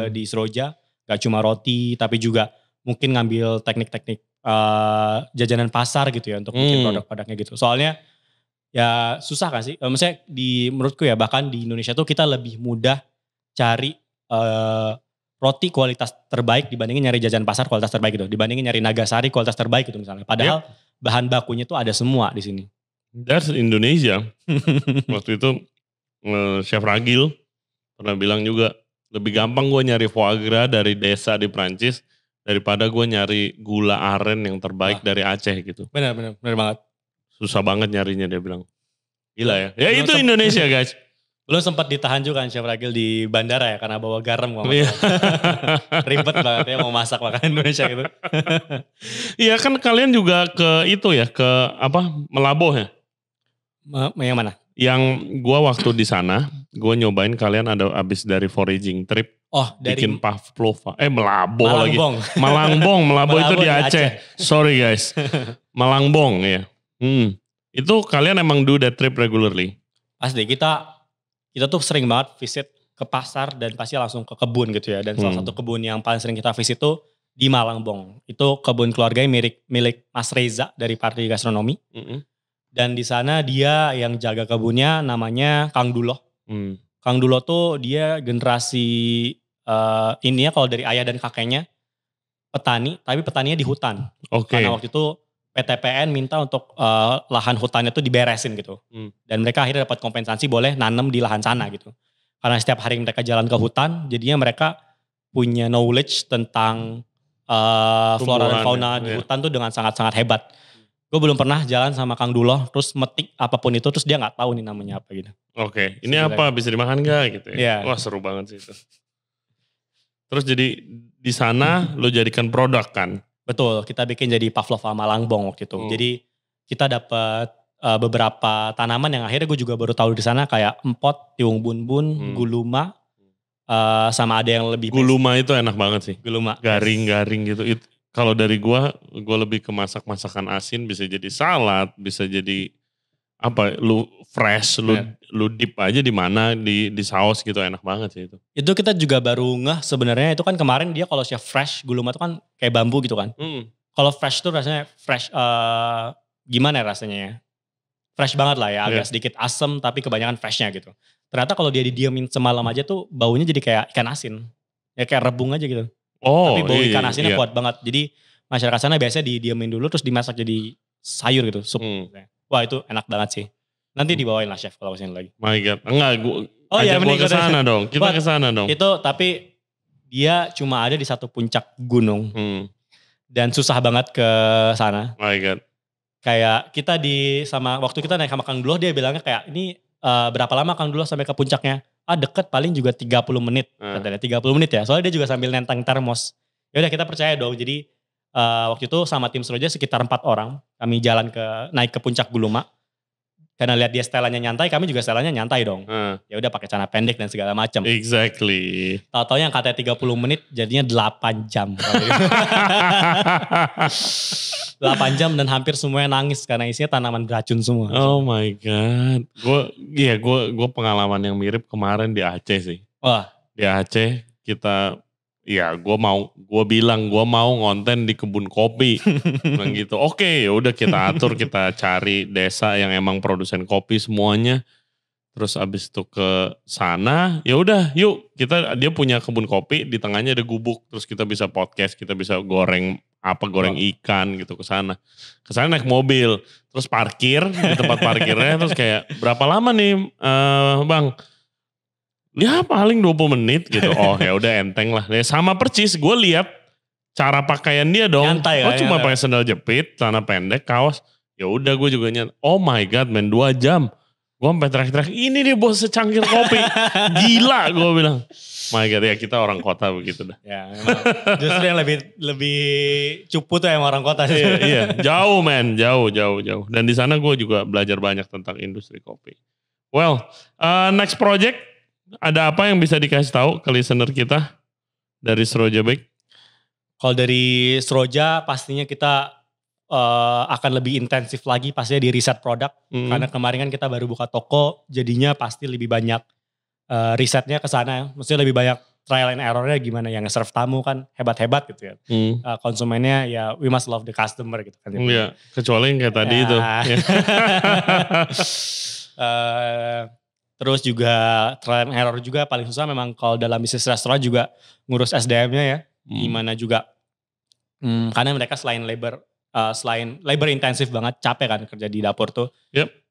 di Seroja. Gak cuma roti, tapi juga mungkin ngambil teknik-teknik jajanan pasar gitu ya untuk bikin produk-produknya gitu. Soalnya ya susah kan sih. Maksudnya menurutku ya bahkan di Indonesia tuh kita lebih mudah cari roti kualitas terbaik dibandingin nyari jajanan pasar kualitas terbaik gitu. Dibandingin nyari Nagasari kualitas terbaik gitu misalnya. Padahal bahan bakunya tuh ada semua di sini. That's Indonesia. Waktu itu Chef Ragil pernah bilang juga, lebih gampang gue nyari foie gras dari desa di Prancis daripada gue nyari gula aren yang terbaik dari Aceh gitu. Benar banget. Susah banget nyarinya dia bilang. Gila ya. Ya itu Indonesia guys. Belum sempat ditahan juga kan Chef Ragil di bandara ya karena bawa garam. Ribet banget ya mau masak makanan Indonesia gitu. Iya kan kalian juga ke itu ya, ke Melaboh ya? Yang mana? Yang gue waktu di sana, gue nyobain kalian ada abis dari foraging trip. Oh, dari bikin pavlova. Melaboh lagi. Malangbong. Melaboh itu di Aceh. Sorry guys. Malangbong ya. Itu kalian emang do that trip regularly? Asli, kita tuh sering banget visit ke pasar dan pasti langsung ke kebun gitu ya. Dan salah satu kebun yang paling sering kita visit tuh di Malangbong. Itu kebun keluarga milik Mas Reza dari Parti Gastronomi. Dan di sana dia yang jaga kebunnya namanya Kang Duloh. Kang Dulo tuh dia generasi ini ya kalau dari ayah dan kakeknya petani, tapi petaninya di hutan. Karena waktu itu PTPN minta untuk lahan hutannya tuh diberesin gitu. Dan mereka akhirnya dapat kompensasi boleh nanam di lahan sana gitu. Karena setiap hari mereka jalan ke hutan, jadinya mereka punya knowledge tentang flora dan fauna di hutan tuh dengan sangat-sangat hebat. Gue belum pernah jalan sama Kang Dulo, terus metik apapun itu, terus dia gak tahu nih namanya apa gitu. Oke, ini apa? Bisa dimakan gak gitu ya? Wah seru banget sih itu. Terus jadi di sana lo jadikan produk kan? Betul, kita bikin jadi pavlova malangbong waktu itu. Jadi kita dapat beberapa tanaman yang akhirnya gue juga baru tahu di sana kayak empot, tiung bun-bun, guluma, sama ada yang lebih guluma itu enak banget sih. Guluma. Garing-garing gitu. Kalau dari gue lebih ke masakan asin, bisa jadi salad, bisa jadi apa, lu fresh, lu dip aja di mana di saus gitu, enak banget sih itu. Itu kita juga baru ngeh sebenarnya itu kan kemarin dia kalau chef fresh guluma itu kan kayak bambu gitu kan. Kalau fresh tuh rasanya fresh gimana ya rasanya ya? Fresh banget lah ya, agak sedikit asem tapi kebanyakan freshnya gitu. Ternyata kalau dia didiamin semalam aja tuh baunya jadi kayak ikan asin. Ya kayak rebung aja gitu. Tapi bau ikan asinnya kuat banget. Jadi masyarakat sana biasanya didiamin dulu terus dimasak jadi sayur gitu, sup. Wah itu enak banget sih. Nanti dibawain lah chef kalau kesini lagi. My God, enggak ajak gue kesana dong, kita kesana dong. Itu tapi dia cuma ada di satu puncak gunung. Dan susah banget ke sana. My God. Kayak kita waktu kita naik sama Kang Dulo dia bilangnya kayak ini berapa lama Kang Dulo sampai ke puncaknya? Deket paling juga 30 menit. Katanya 30 menit ya. Soalnya dia juga sambil nentang termos. Ya udah kita percaya dong. Jadi waktu itu sama tim Seroja sekitar 4 orang. Kami naik ke puncak Guluma. Karena lihat dia setelannya nyantai, kami juga setelannya nyantai dong. Ya udah pakai celana pendek dan segala macam. Exactly. Tahu-tahu yang katanya 30 menit jadinya 8 jam. 8 jam dan hampir semuanya nangis karena isinya tanaman beracun semua. Oh my God. Gue pengalaman yang mirip kemarin di Aceh sih. Wah. Di Aceh kita, gue bilang gue mau ngonten di kebun kopi. Bilang gitu. Oke, ya udah kita atur, kita cari desa yang emang produsen kopi semuanya. Terus abis itu ke sana, ya udah yuk dia punya kebun kopi, di tengahnya ada gubuk, terus kita bisa podcast, kita bisa goreng ikan gitu ke sana. Ke sana naik mobil, terus parkir di tempat parkirnya, terus kayak berapa lama nih Bang? Ya paling 20 menit gitu. Oh ya udah enteng lah. Sama percis gue lihat cara pakaian dia dong. Nyantai kan. Cuma pakai sandal jepit, celana pendek, kaos. Ya udah gue juga nyantai. Oh my God, 2 jam. Gue sampai teriak-teriak, ini nih bos secangkir kopi. Gila gue bilang. My God, ya kita orang kota begitu dah. Ya memang. Justru yang lebih cupu tuh emang orang kota. Iya, jauh men, jauh. Dan di sana gue juga belajar banyak tentang industri kopi. Well, next project, ada apa yang bisa dikasih tahu ke listener kita dari Seroja Bake? Kalau dari Seroja pastinya kita akan lebih intensif lagi pastinya di riset produk. Karena kemarin kan kita baru buka toko, jadinya pasti lebih banyak risetnya ke sana. Maksudnya lebih banyak trial and errornya gimana yang nge-serve tamu kan hebat-hebat gitu ya. Konsumennya ya we must love the customer gitu kan. Iya, kecuali yang kayak tadi itu. Terus juga trial and error juga paling susah memang kalau dalam bisnis restoran juga ngurus SDM-nya ya. Gimana juga, karena mereka selain labor intensif banget, capek kan kerja di dapur tuh.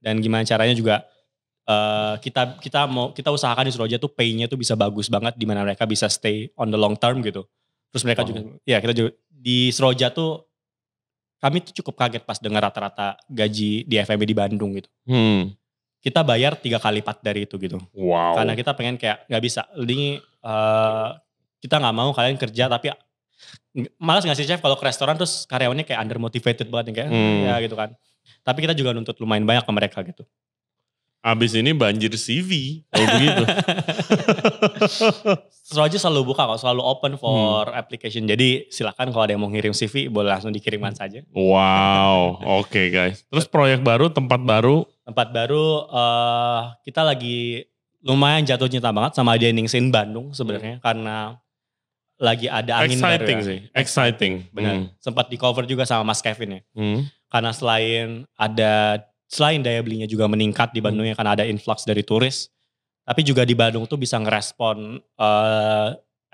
Dan gimana caranya juga kita usahakan di Seroja tuh pay-nya tuh bisa bagus banget, di mana mereka bisa stay on the long term gitu. Terus mereka juga, ya kita juga di Seroja tuh kami tuh cukup kaget pas dengar rata-rata gaji di F&B di Bandung gitu. Kita bayar 3 kali lipat dari itu gitu. Wow. Karena kita pengen kayak gak bisa. Ini kita gak mau kalian kerja tapi malas gak sih chef kalau ke restoran terus karyawannya kayak undermotivated banget kayak ya gitu kan. Tapi kita juga nuntut lumayan banyak ke mereka gitu. Abis ini banjir CV kalau begitu. Seroja selalu buka kok, selalu open for application. Jadi silakan kalau ada yang mau ngirim CV boleh langsung dikirimkan saja. Wow, oke guys. Terus proyek baru, tempat baru kita lagi lumayan jatuh cinta banget sama Dining Scene Bandung sebenarnya karena lagi ada angin baru ya. Sih, exciting. Benar. Sempat di cover juga sama Mas Kevin ya. Karena selain daya belinya juga meningkat di Bandung ya karena ada influx dari turis. Tapi juga di Bandung tuh bisa ngerespon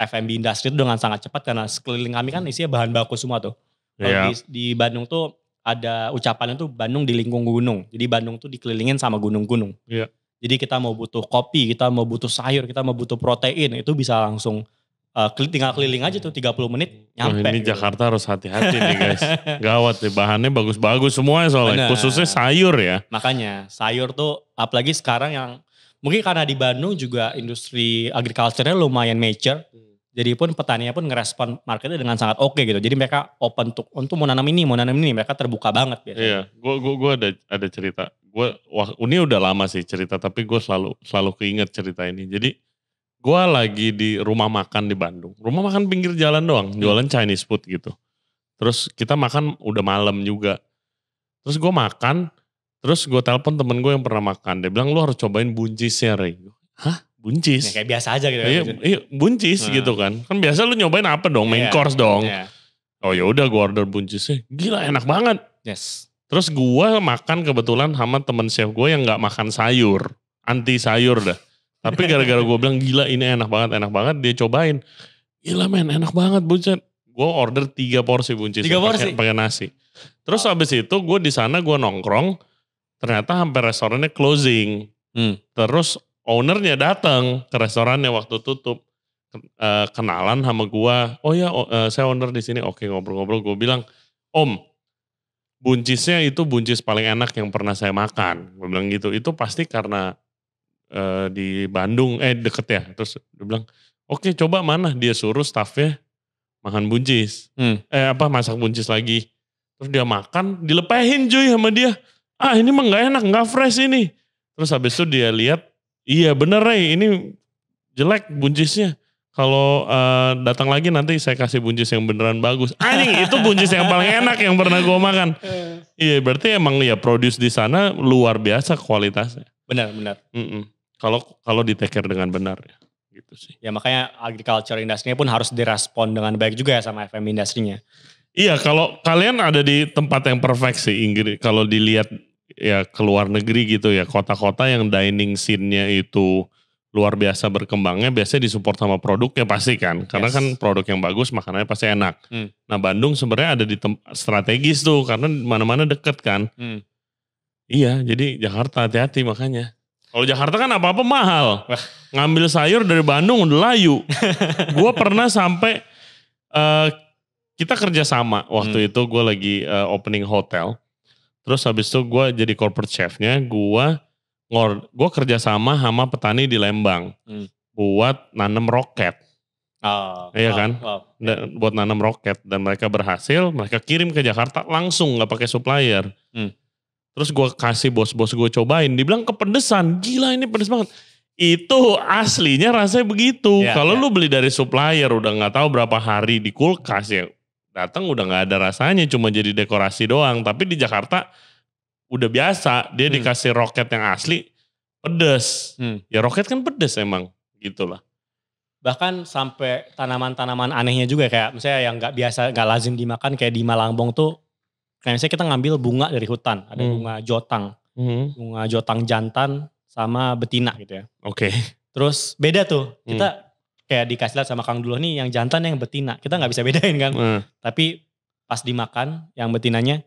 F&B industri itu dengan sangat cepat karena sekeliling kami kan isinya bahan baku semua tuh. Kalau di Bandung tuh ada ucapannya tuh Bandung di lingkung gunung. Jadi Bandung tuh dikelilingin sama gunung-gunung. Iya. Jadi kita mau butuh kopi, kita mau butuh sayur, kita mau butuh protein, itu bisa langsung tinggal keliling aja tuh 30 menit nyampe. Ini gitu. Jakarta harus hati-hati nih guys. Gawat nih, bahannya bagus-bagus semuanya soalnya. Bener. Khususnya sayur ya. Makanya sayur tuh apalagi sekarang yang mungkin karena di Bandung juga industri agriculture-nya lumayan mature. Jadi pun petaninya pun ngerespon marketnya dengan sangat oke gitu. Jadi mereka open untuk mau nanam ini, mereka terbuka banget biasanya. Iya, gue ada cerita. Ini udah lama sih cerita, tapi gue selalu keinget cerita ini. Jadi gue lagi di rumah makan di Bandung. Rumah makan pinggir jalan doang, jualan Chinese food gitu. Terus kita makan udah malam juga. Terus gue makan, terus gue telepon temen gue yang pernah makan. Dia bilang, lu harus cobain buncisnya, Ray. Hah? Buncis? Ya, kayak biasa aja gitu. Iya, buncis gitu kan. Kan biasa lu nyobain apa dong? Main course dong. Iya. Oh ya udah gue order buncisnya. Gila enak banget. Yes. Terus gue makan kebetulan sama temen chef gue yang gak makan sayur. Anti sayur dah. Tapi gara-gara gue bilang gila ini enak banget. Dia cobain. Gila men enak banget buncis. Gue order 3 porsi buncis. 3 porsi? Pakai nasi. Terus habis itu gue di sana gue nongkrong. Ternyata hampir restorannya closing. Terus ownernya datang ke restorannya waktu tutup. Kenalan sama gue. Oh ya saya owner di sini. Oke ngobrol-ngobrol. Gue bilang Om. Buncisnya itu buncis paling enak yang pernah saya makan. Gue bilang gitu. Itu pasti karena di Bandung, deket ya. Terus dia bilang, oke coba mana. Dia suruh staffnya makan buncis. Masak buncis lagi. Terus dia makan, dilepehin cuy sama dia. Ah ini mah gak enak, gak fresh ini. Terus habis itu dia lihat, iya bener Ray, ini jelek buncisnya. Kalau datang lagi nanti saya kasih buncis yang beneran bagus. Anjing itu buncis yang paling enak yang pernah gue makan. Iya berarti emang ya produce di sana luar biasa kualitasnya. Benar. Kalau di take care dengan benar ya. Gitu sih. Ya makanya agriculture industry-nya pun harus direspon dengan baik juga ya sama FM industry-nya. Iya kalau kalian ada di tempat yang perfect sih Inggris. Kalau dilihat ya ke luar negeri gitu ya. Kota-kota yang dining scene-nya itu luar biasa berkembangnya biasanya disupport sama produknya pasti kan. Karena kan produk yang bagus makanannya pasti enak. Nah Bandung sebenarnya ada di strategis tuh karena mana-mana deket kan. Iya jadi Jakarta hati-hati makanya. Kalau Jakarta kan apa-apa mahal. Ngambil sayur dari Bandung udah layu. Gue pernah sampai kita kerja sama waktu itu gue lagi opening hotel. Terus habis itu gue jadi corporate chefnya gue kerja sama petani di Lembang buat nanam roket. Iya kan? Buat nanam roket dan mereka berhasil, mereka kirim ke Jakarta langsung nggak pakai supplier. Terus gue kasih bos-bos gue cobain, dibilang kepedesan, gila ini pedes banget. Itu aslinya rasanya begitu. Kalau lu beli dari supplier udah nggak tahu berapa hari di kulkas ya, datang udah nggak ada rasanya, cuma jadi dekorasi doang. Tapi di Jakarta udah biasa, dia dikasih roket yang asli, pedes. Ya roket kan pedes emang, gitulah. Bahkan sampai tanaman-tanaman anehnya juga kayak misalnya yang nggak biasa, nggak lazim dimakan kayak di Malangbong tuh, kayak misalnya kita ngambil bunga dari hutan, ada bunga jotang jantan sama betina gitu ya. Oke. Terus beda tuh, kita kayak dikasih lihat sama Kang Duloh nih yang jantan yang betina, kita nggak bisa bedain kan. Tapi pas dimakan yang betinanya,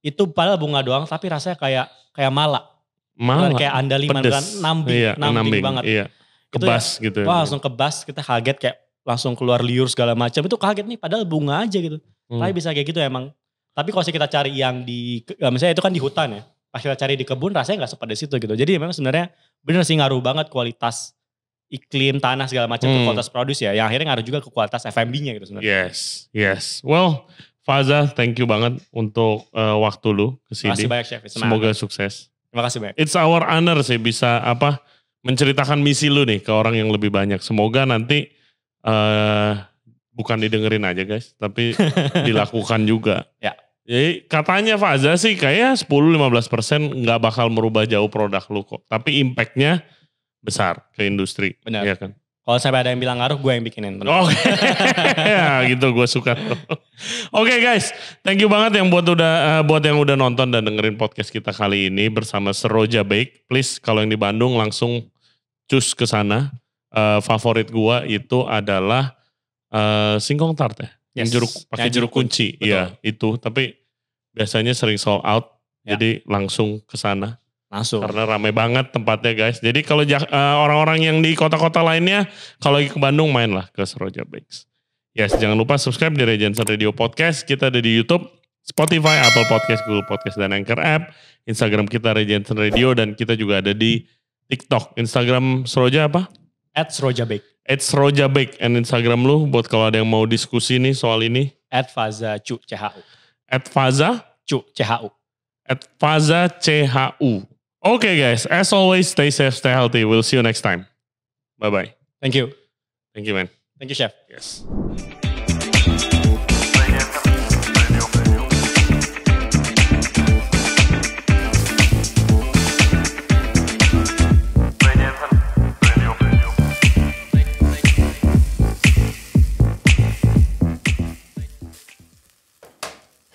itu padahal bunga doang tapi rasanya kayak mala. Kayak andaliman, nambing banget. Iya. Kebas itu, gitu. Wah langsung kebas, kita kaget kayak langsung keluar liur segala macam. Itu kaget nih padahal bunga aja gitu. Tapi bisa kayak gitu emang. Tapi kalau kita cari yang misalnya itu kan di hutan ya. Pas kita cari di kebun rasanya gak sepedes itu gitu. Jadi memang sebenarnya bener sih ngaruh banget kualitas iklim, tanah segala macam ke kualitas produce ya. Yang akhirnya ngaruh juga ke kualitas FMB-nya gitu sebenarnya. Yes. Well, Faza, thank you banget untuk waktu lu kesini. Terima kasih banyak Chef. Semoga sukses. Terima kasih banyak. It's our honor sih bisa menceritakan misi lu nih ke orang yang lebih banyak. Semoga nanti bukan didengerin aja guys, tapi dilakukan juga. Ya. Jadi katanya Faza sih kayak 10-15% gak bakal merubah jauh produk lu kok. Tapi impactnya besar ke industri. Benar. Iya kan? Kalau sampai ada yang bilang ngaruh, gue yang bikinin. Oke. Ya gitu gue suka. Oke guys, thank you banget yang buat yang udah nonton dan dengerin podcast kita kali ini bersama Seroja Bake. Please kalau yang di Bandung langsung cus ke sana. Favorit gua itu adalah singkong tart ya. Yang jeruk kunci. Iya, itu. Tapi biasanya sering sold out. Jadi langsung ke sana. Karena ramai banget tempatnya guys. Jadi kalau orang-orang yang di kota-kota lainnya, kalau lagi ke Bandung mainlah ke Seroja Bakes. Yes, jangan lupa subscribe di Ray Jensen Radio Podcast. Kita ada di YouTube, Spotify, Apple Podcast, Google Podcast, dan Anchor App. Instagram kita Ray Jensen Radio, dan kita juga ada di TikTok. Instagram Seroja apa? @serojabake. @serojabake. And Instagram lu buat kalau ada yang mau diskusi nih soal ini? @fazacu. @faza_CHU. Okay guys, as always, stay safe, stay healthy. We'll see you next time. Bye-bye. Thank you. Thank you man. Thank you Chef. Yes.